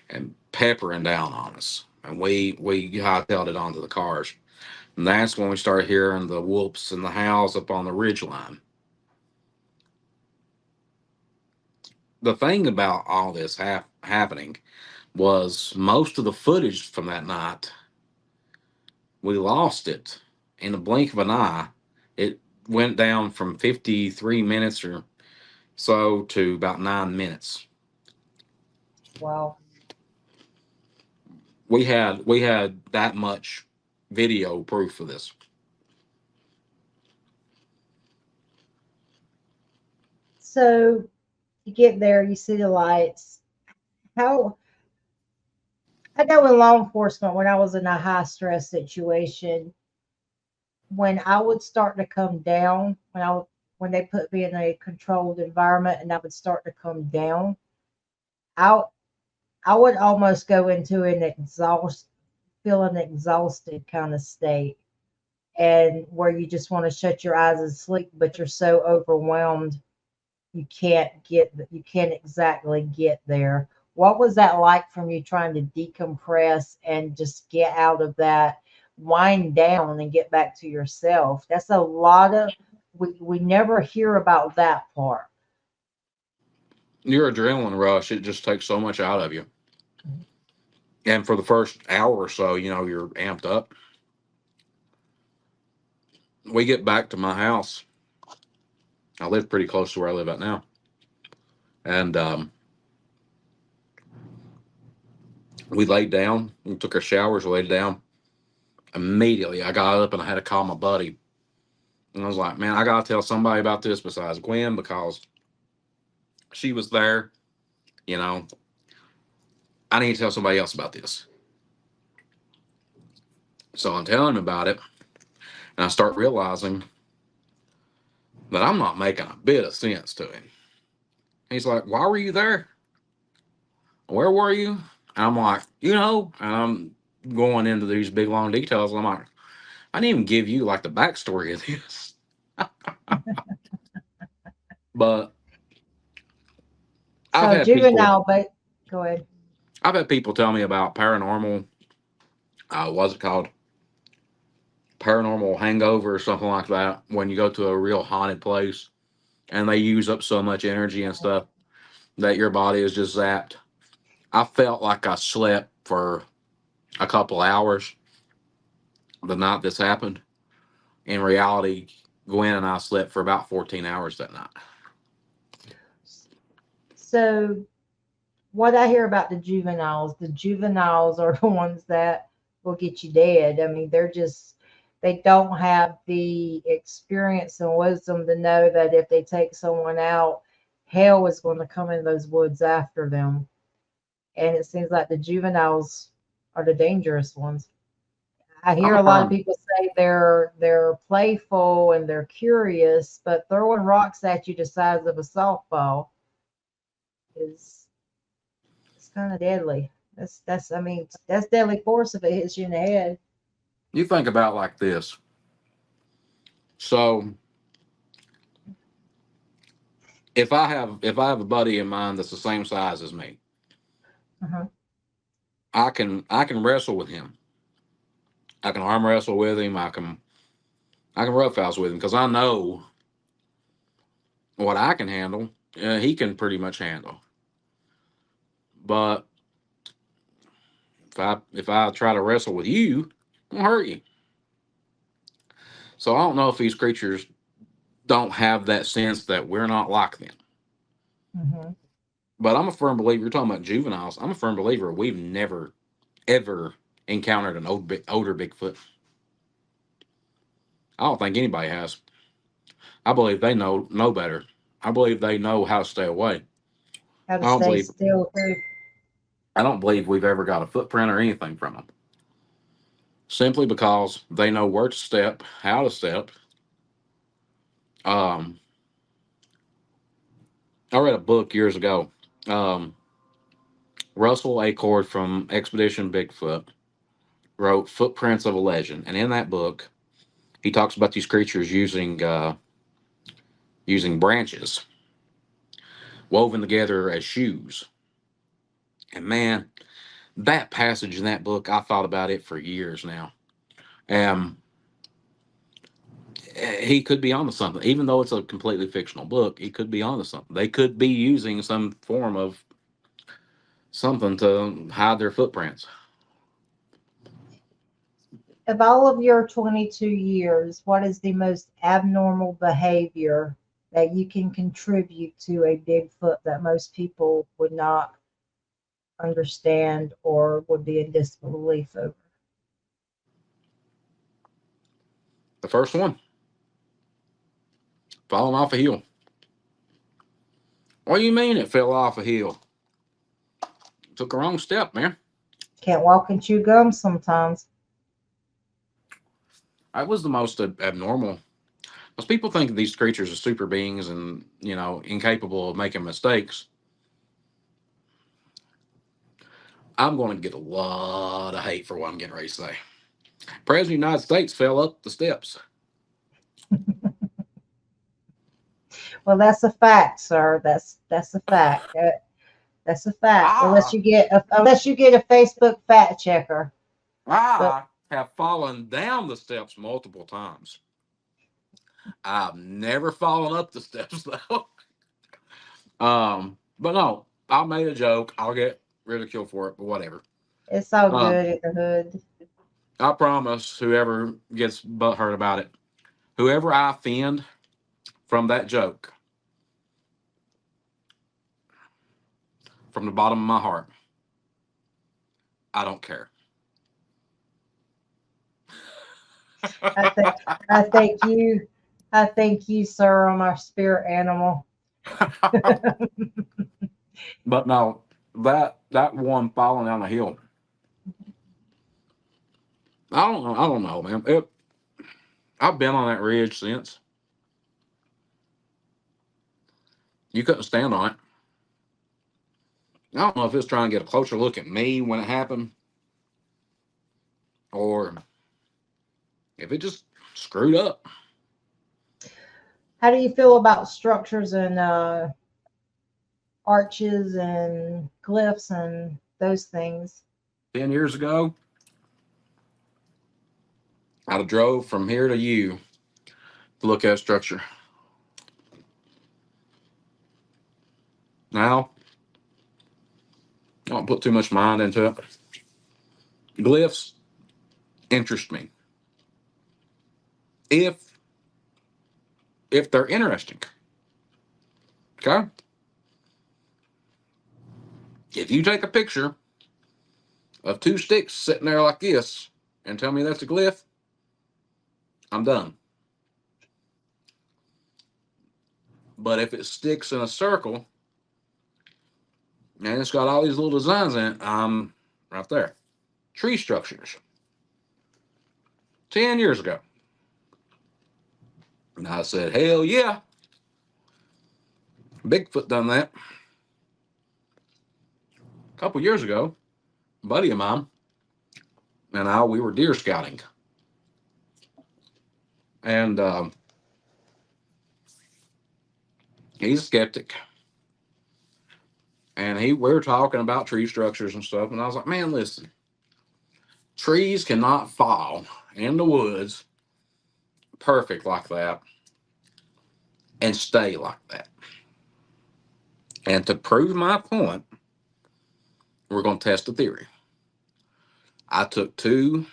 and peppering down on us, and we hightailed it onto the cars. And that's when we started hearing the whoops and the howls up on the ridge line. The thing about all this happening was most of the footage from that night, we lost it in the blink of an eye. It went down from 53 minutes or so to about 9 minutes. Wow. We had that much video proof of this. So you get there, you see the lights. How I know in law enforcement, when I was in a high stress situation, when I would start to come down, when they put me in a controlled environment and I would start to come down, I I would almost go into an feeling exhausted kind of state, and where you just want to shut your eyes and sleep, but you're so overwhelmed you can't exactly get there. What was that like from you trying to decompress and just get out of that, wind down and get back to yourself? That's a lot of we never hear about that part. Your adrenaline rush, it just takes so much out of you. And for the first hour or so, you're amped up. We get back to my house. I live pretty close to where I live at now. And we laid down and took our showers, laid down. Immediately, I got up and I had to call my buddy. And I was like, man, I got to tell somebody about this besides Gwen because she was there. You know, I need to tell somebody else about this. So I'm telling him about it. And I start realizing that I'm not making a bit of sense to him. He's like, why were you there? Where were you? And I'm like, and I'm going into these big long details. And I'm like, I didn't even give you like the backstory of this. But I've So had people juvenile, but go ahead. I've had people tell me about paranormal, what's it called? Paranormal hangover or something like that. When you go to a real haunted place and they use up so much energy and stuff that your body is just zapped. I felt like I slept for a couple hours the night this happened. In reality, Gwen and I slept for about 14 hours that night. So what I hear about the juveniles are the ones that will get you dead. I mean, they don't have the experience and wisdom to know that if they take someone out, hell is going to come in those woods after them. And it seems like the juveniles are the dangerous ones. I I'm hear a a lot of firm people say they're playful and they're curious, but throwing rocks at you the size of a softball is it's kind of deadly. That's I mean that's deadly force if it hits you in the head. You think about like this. So if I have a buddy in mind that's the same size as me, Uh-huh. I can wrestle with him. I can arm wrestle with him. I can roughhouse with him because I know what I can handle. He can pretty much handle. But if I try to wrestle with you, I'm gonna hurt you. So I don't know if these creatures don't have that sense that we're not like them. Hmm. But I'm a firm believer. You're talking about juveniles. I'm a firm believer. We've never ever encountered an older Bigfoot. I don't think anybody has. I believe they know better. I believe they know how to stay away. How to I don't stay believe still too. I don't believe we've ever got a footprint or anything from them. Simply because they know where to step, how to step. Um, I read a book years ago. Um, Russell Acord from Expedition Bigfoot wrote Footprints of a Legend, and in that book, he talks about these creatures using branches woven together as shoes. And man, that passage in that book, I thought about it for years now. Um, he could be onto something, even though it's a completely fictional book. He could be onto something. They could be using some form of something to hide their footprints. Of all of your 22 years, what is the most abnormal behavior that you can contribute to a Bigfoot that most people would not understand or would be in disbelief over? The first one, falling off a hill. What do you mean it fell off a hill? Took a wrong step, man. Can't walk and chew gum sometimes. That was the most abnormal. Because people think these creatures are super beings and, incapable of making mistakes. I'm going to get a lot of hate for what I'm getting ready to say. President of the United States fell up the steps. Well, that's a fact, sir. That's a fact. That's a fact. Ah, Unless you get a Facebook fact checker. But I have fallen down the steps multiple times. I've never fallen up the steps though. But no, I made a joke. I'll get ridiculed for it, but whatever. it's all Um, good in the hood. I promise whoever gets butthurt about it, whoever I offend from that joke, from the bottom of my heart, I don't care. I think I thank you. I thank you, sir, on our spirit animal. But no, that one falling down the hill. I don't know. I don't know, man. I've been on that ridge since. You couldn't stand on it. I don't know if it's trying to get a closer look at me when it happened, or if it just screwed up. How do you feel about structures and arches and glyphs and those things? 10 years ago, I'd have drove from here to you to look at a structure. Now, I don't put too much mind into it. Glyphs interest me if they're interesting. Okay, if you take a picture of two sticks sitting there like this and tell me that's a glyph, I'm done. But if it sticks in a circle and it's got all these little designs in it, I'm right there. Tree structures. 10 years ago, and I said, hell yeah, Bigfoot done that. A couple years ago, a buddy of mine and I, we were deer scouting, and he's a skeptic. And we were talking about tree structures and stuff, and I was like, man, listen, trees cannot fall in the woods perfect like that and stay like that. And to prove my point, we're going to test the theory. I took two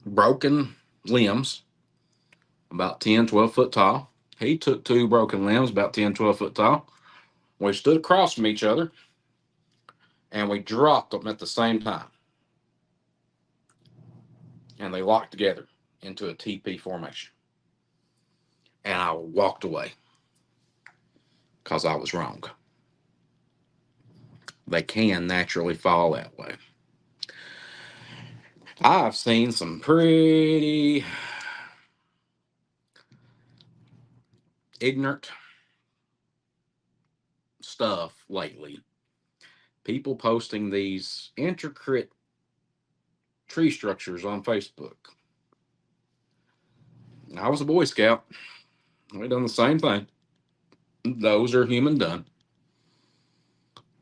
broken limbs, about 10, 12 foot tall. He took two broken limbs, about 10, 12 foot tall. We stood across from each other and we dropped them at the same time. And they locked together into a TP formation. And I walked away because I was wrong. They can naturally fall that way. I've seen some pretty ignorant stuff lately people posting these intricate tree structures on Facebook. I was a Boy Scout. We done the same thing. Those are human done.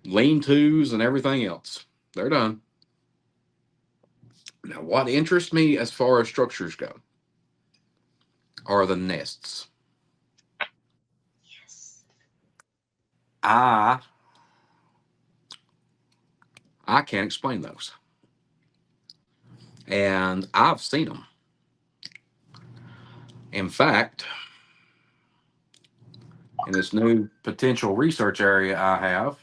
Lean-tos and everything else. They're done. Now, what interests me as far as structures go are the nests. Yes. I I can't explain those. And I've seen them. In fact, in this new potential research area I have,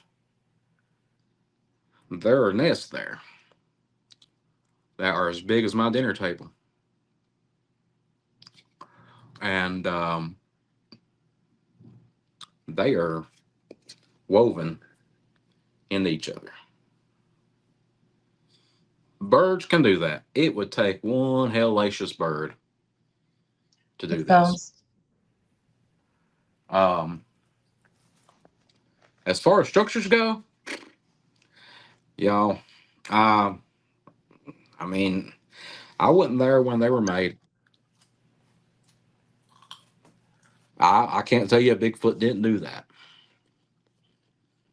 there are nests there that are as big as my dinner table. And they are woven into each other. Birds can do that. It would take one hellacious bird to do With this. thumbs. Um, as far as structures go, y'all, uh, I mean, I wasn't there when they were made. I can't tell you a Bigfoot didn't do that.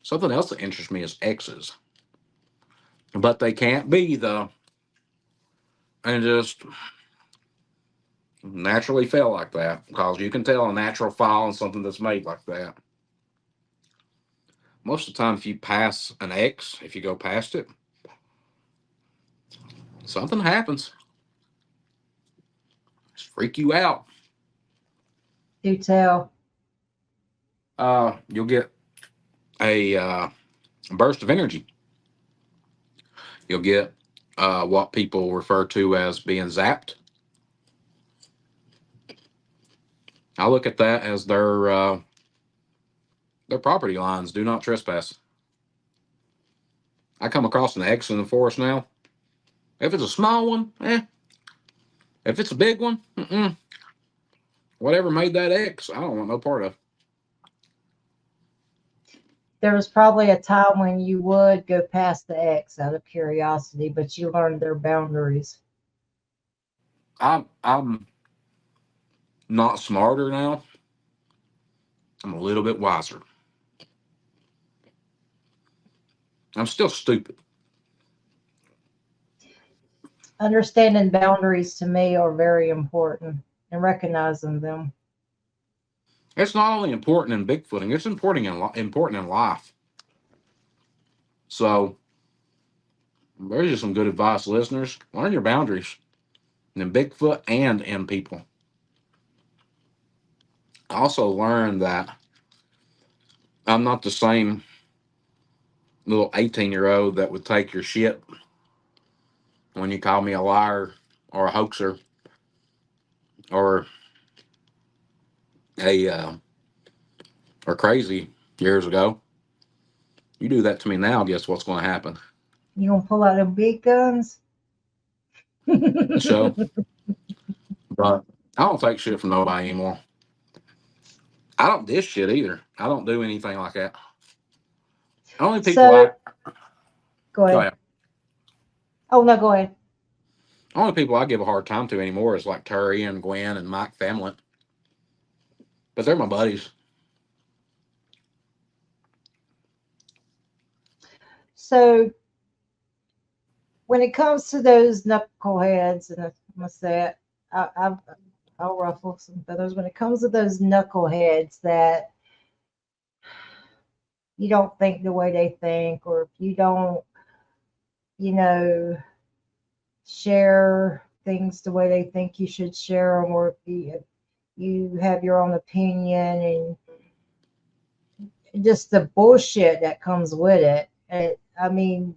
Something else that interests me is X's, but they can't be the and just naturally fell like that because you can tell a natural fall and something that's made like that. Most of the time, if you pass an X, if you go past it, something happens. Just freak you out. Do tell. You'll get a burst of energy. You'll get what people refer to as being zapped. I look at that as their property lines. Do not trespass. I come across an X in the forest now. If it's a small one, eh. If it's a big one, whatever made that X, I don't want no part of. There was probably a time when you would go past the X out of curiosity, but you learned their boundaries. I'm not smarter now. I'm a little bit wiser. I'm still stupid. Understanding boundaries to me are very important and recognizing them. It's not only important in Bigfooting; it's important in life. So there's just some good advice, listeners. Learn your boundaries in Bigfoot and in people. I also learned that I'm not the same little 18-year-old that would take your shit when you call me a liar or a hoaxer or a or crazy years ago. You do that to me now, guess what's going to happen? You gonna pull out the big guns? So, but I don't take shit from nobody anymore. I don't dish shit either. I don't do anything like that. Only people So I go go ahead. ahead. Oh no, go ahead. Only people I give a hard time to anymore is like Terry and Gwen and Mike Famlin. But they're my buddies. So when it comes to those knuckleheads, and I'm gonna say it, I'll ruffle some feathers. When it comes to those knuckleheads that you don't think the way they think, or if you don't, you know, share things the way they think you should share them, or if you have your own opinion and just the bullshit that comes with it. I mean,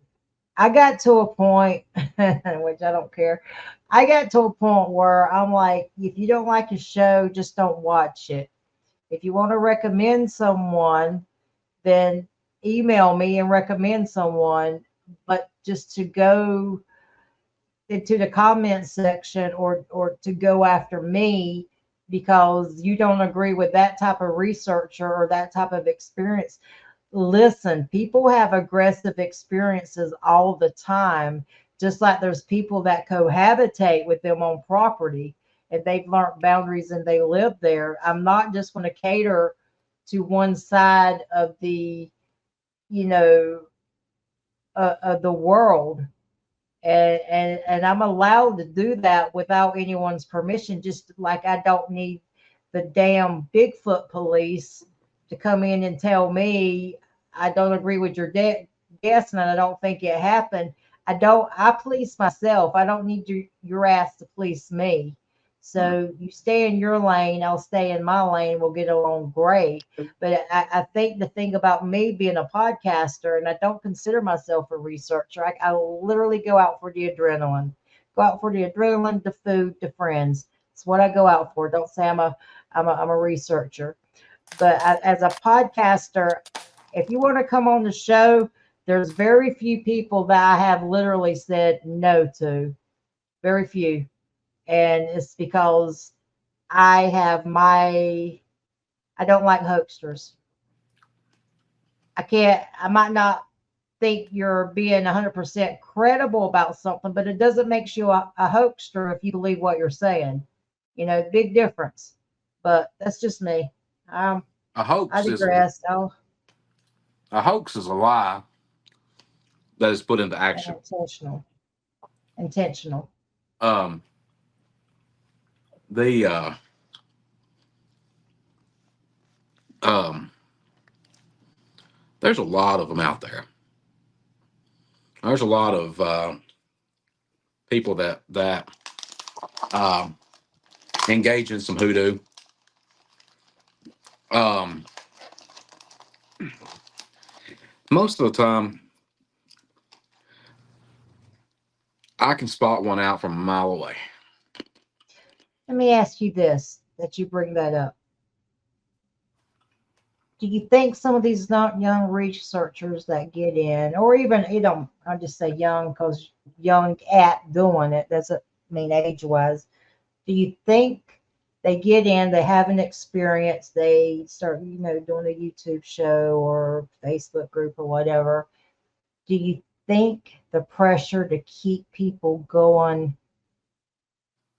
I got to a point, which I don't care. I got to a point where I'm like, if you don't like a show, just don't watch it. If you want to recommend someone, then email me and recommend someone. But just to go into the comment section or to go after me because you don't agree with that type of researcher or that type of experience, listen, people have aggressive experiences all the time, just like there's people that cohabitate with them on property and they've learned boundaries and they live there. I'm not just going to cater to one side of the, you know, of the world. And I'm allowed to do that without anyone's permission, just like I don't need the damn Bigfoot police to come in and tell me I don't agree with your guess and I don't think it happened. I police myself. I don't need your ass to police me. Mm. So you stay in your lane, I'll stay in my lane, we'll get along great. But I think the thing about me being a podcaster, and I don't consider myself a researcher, I literally go out for the adrenaline, go out for the adrenaline, the food, the friends. It's what I go out for. Don't say I'm a researcher. But as a podcaster, if you want to come on the show, there's very few people that I have literally said no to. Very few. And it's because I have I don't like hoaxers. I might not think you're being 100% credible about something, but it doesn't make you a hoaxer if you believe what you're saying. Big difference. But that's just me. Um, A I hoax is digress. Oh, a hoax is a lie that is put into and action. intentional. Intentional. Um, the um, there's a lot of them out there. There's a lot of people that um, engage in some hoodoo. Um, Most of the time, I can spot one out from a mile away. Let me ask you this that you bring that up. Do you think some of these not young researchers that get in, or even, I just say young because young at doing it doesn't mean age wise. Do you think they get in, they have an experience, they start, doing a YouTube show or Facebook group or whatever? Do you think the pressure to keep people going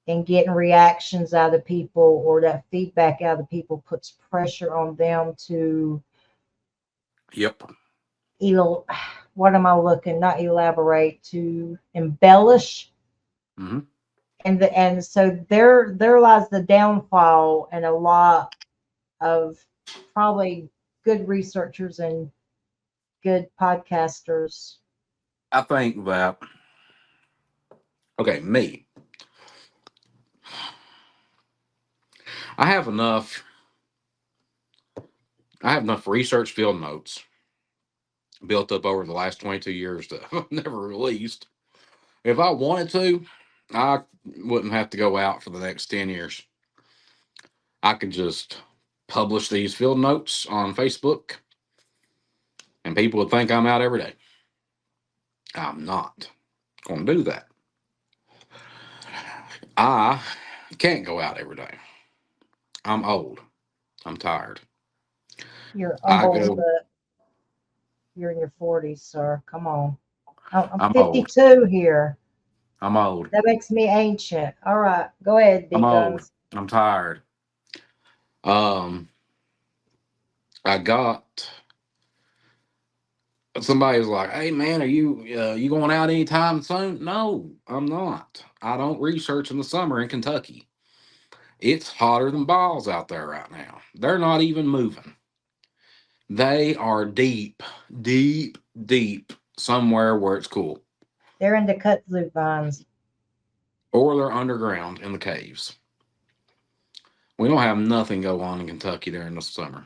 and getting reactions out of people or that feedback out of people puts pressure on them to Yep. what am I looking? Not elaborate, to embellish, Hmm. and so there lies the downfall and a lot of probably good researchers and good podcasters. I think that okay, me. I have enough. I have enough research field notes built up over the last 22 years that I've never released. If I wanted to, I wouldn't have to go out for the next 10 years. I could just publish these field notes on Facebook and people would think I'm out every day. I'm not going to do that. I can't go out every day. I'm old. I'm tired. You're I old, go, but you're in your 40s, sir. Come on. I'm I'm old. 52 here. I'm old. That makes me ancient. All right, go ahead, I'm big old. guns. I'm tired. Um, I got somebody was like, "Hey man, are you going out anytime soon?" No, I'm not. I don't research in the summer in Kentucky. It's hotter than balls out there right now. They're not even moving. They are deep, deep, deep somewhere where it's cool, They're into kudzu vines. or they're underground in the caves. We don't have nothing go on in Kentucky during the summer.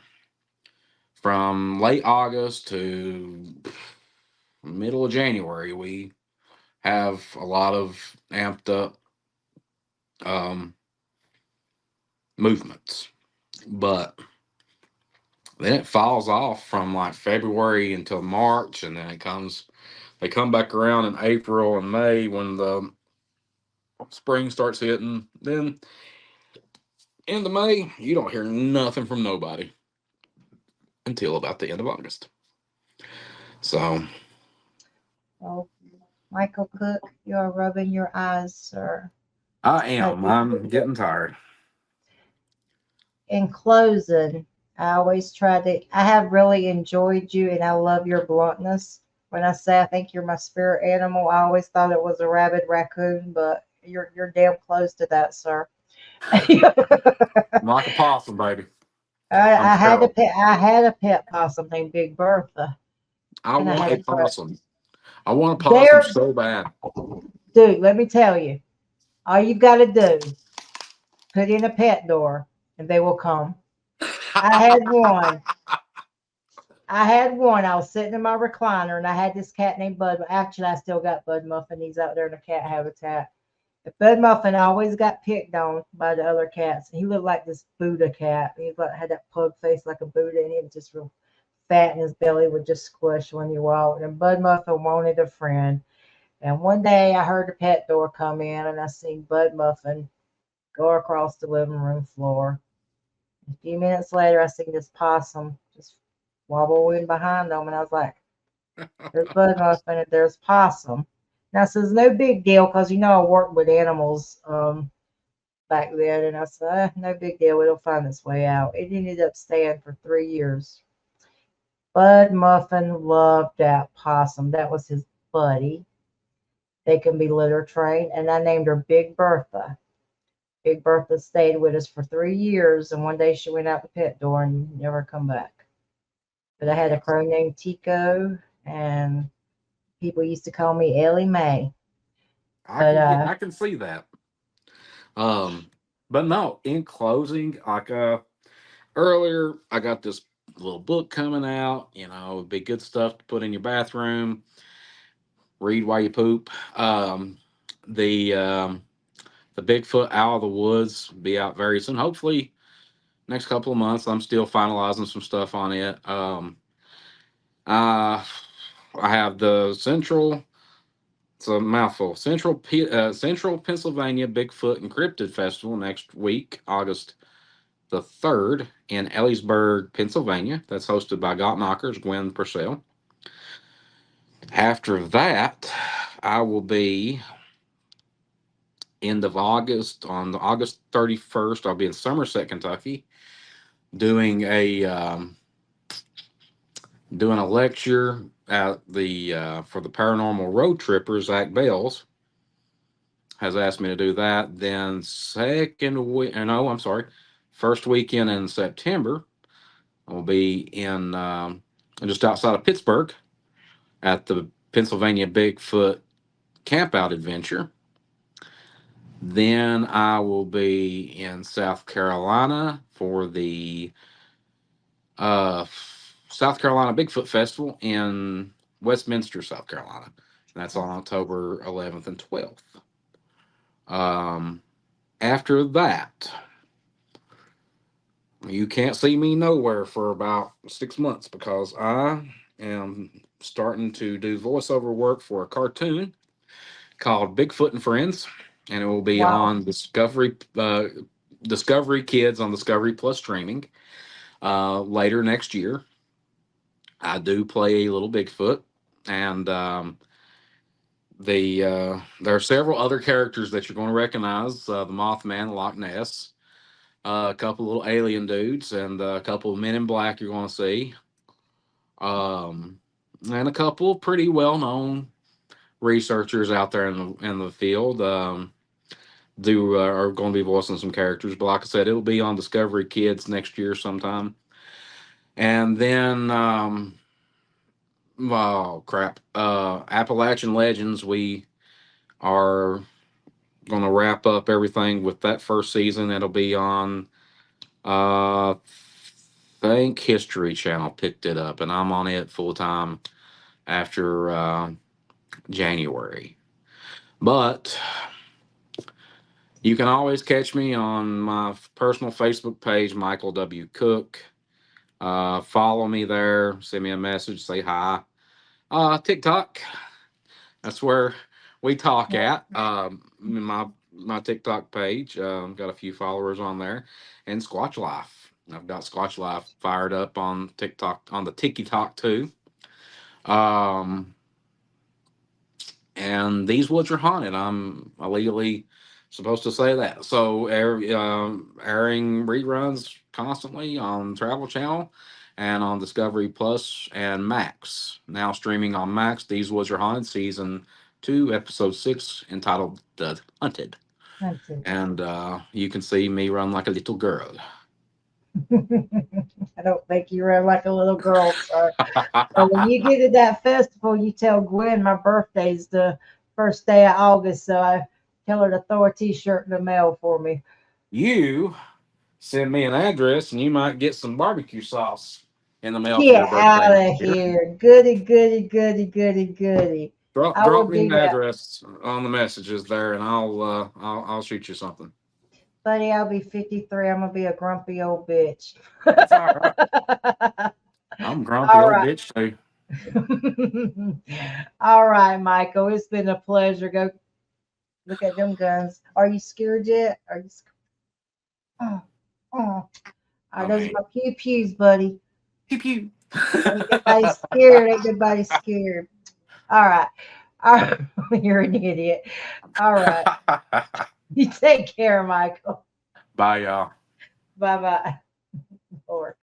From late August to middle of January, we have a lot of amped up um, movements. But then it falls off from like February until March, and then they come back around in April and May when the spring starts hitting. Then end of May, you don't hear nothing from nobody until about the end of August. So Well, Michael Cook, you are rubbing your eyes, sir. I Uh, am. I'm getting tired. in closing, I always try to, I have really enjoyed you and I love your bluntness. When I say I think you're my spirit animal, I always thought it was a rabid raccoon, but you're damn close to that, sir. I'm like a possum, baby. I'm I had a feral. pet. I had a pet possum named Big Bertha, I and I want had a a friend. possum. I want a possum There, so bad. dude. Let me tell you. All you've got to do, put in a pet door, and they will come. I had one. I had one. I was sitting in my recliner, and I had this cat named Bud. Actually, I still got Bud Muffin. He's out there in a cat habitat. But Bud Muffin always got picked on by the other cats. He looked like this Buddha cat. He like, had that pug face like a Buddha, and he was just real fat, and his belly would just squish when you walked. And Bud Muffin wanted a friend. And one day I heard the pet door come in, and I seen Bud Muffin go across the living room floor. A few minutes later, I seen this possum just wobble in behind them, and I was like, "There's Bud Muffin, and there's Possum." Now, I says no big deal because I worked with animals back then, and I said, no big deal. It'll find its way out. It ended up staying for 3 years. Bud Muffin loved that possum. That was his buddy. They can be litter trained, and I named her Big Bertha. Big Bertha stayed with us for 3 years, and one day she went out the pet door and never come back. But I had a Yeah, crow named Tico, and people used to call me Ellie Mae. But I can see that. Um, but no, in closing, like earlier, I got this little book coming out. It'd be good stuff to put in your bathroom, read while you poop. The the Bigfoot Out of the Woods will be out very soon. Hopefully, next couple of months. I'm still finalizing some stuff on it. Uh, I have the Central. It's a mouthful. Central Pennsylvania Bigfoot Encrypted Festival next week, August the 3rd in Ellisburg, Pennsylvania. That's hosted by Got Knockers, Gwen Purcell. After that, I will be end of August on the August 31st. I'll be in Somerset, Kentucky, doing a lecture at the for the paranormal road tripper. Zach Bales has asked me to do that. Then second week, no, I'm sorry, first weekend in September, I'll be in just outside of Pittsburgh at the Pennsylvania Bigfoot Campout Adventure. Then I will be in South Carolina for the uh, South Carolina Bigfoot Festival in Westminster, South Carolina. That's on October 11th and 12th. Um, After that, you can't see me nowhere for about 6 months because I am starting to do voiceover work for a cartoon called Bigfoot and Friends, and it will be wow, on Discovery Kids on Discovery Plus streaming later next year. I do play a little Bigfoot, and there are several other characters that you're going to recognize: the Mothman, Loch Ness, a couple little alien dudes, and a couple of Men in Black you're going to see, um, and a couple pretty well known researchers out there in the field. Do Are going to be voicing some characters, but like I said, it'll be on Discovery Kids next year sometime, and then oh crap, Appalachian Legends. We are going to wrap up everything with that first season. It'll be on think History Channel picked it up, and I'm on it full time after January. But you can always catch me on my personal Facebook page, Michael W. Cook. Follow me there, send me a message, say hi. TikTok, that's where we talk at. My TikTok page, got a few followers on there, and Squatch Life. I've got Squatch Life fired up on TikTok on the TikTok too. Um, and these woods are haunted. I'm illegally supposed to say that. So, airing reruns constantly on Travel Channel and on Discovery Plus and Max. Now streaming on Max, These Woods Are Haunted, season 2, episode 6, entitled The Hunted. Hunted. And you can see me run like a little girl. I don't think you run like a little girl, sir. So when you get to that festival, you tell Gwen my birthday's the first day of August, so I tell her to throw a T-shirt in the mail for me. You send me an address and you might get some barbecue sauce in the mail for Get your birthday out next of year. here. Goody, goody, goody, goody, goody. I will Drop me do an that. address on the messages there, and I'll shoot you something. Buddy, I'll be 53. I'm going to be a grumpy old bitch. That's all right. I'm a grumpy All old right. bitch too. All right, Michael. It's been a pleasure. Go look at them guns. Are you scared yet? Are you scared? Oh, oh. All right, I those are mean, my pew pews, buddy. pew pew. Ain't nobody scared. Ain't nobody scared. All right. All right. You're an idiot. All right. You take care, Michael. Bye, y'all. Bye bye. Lord.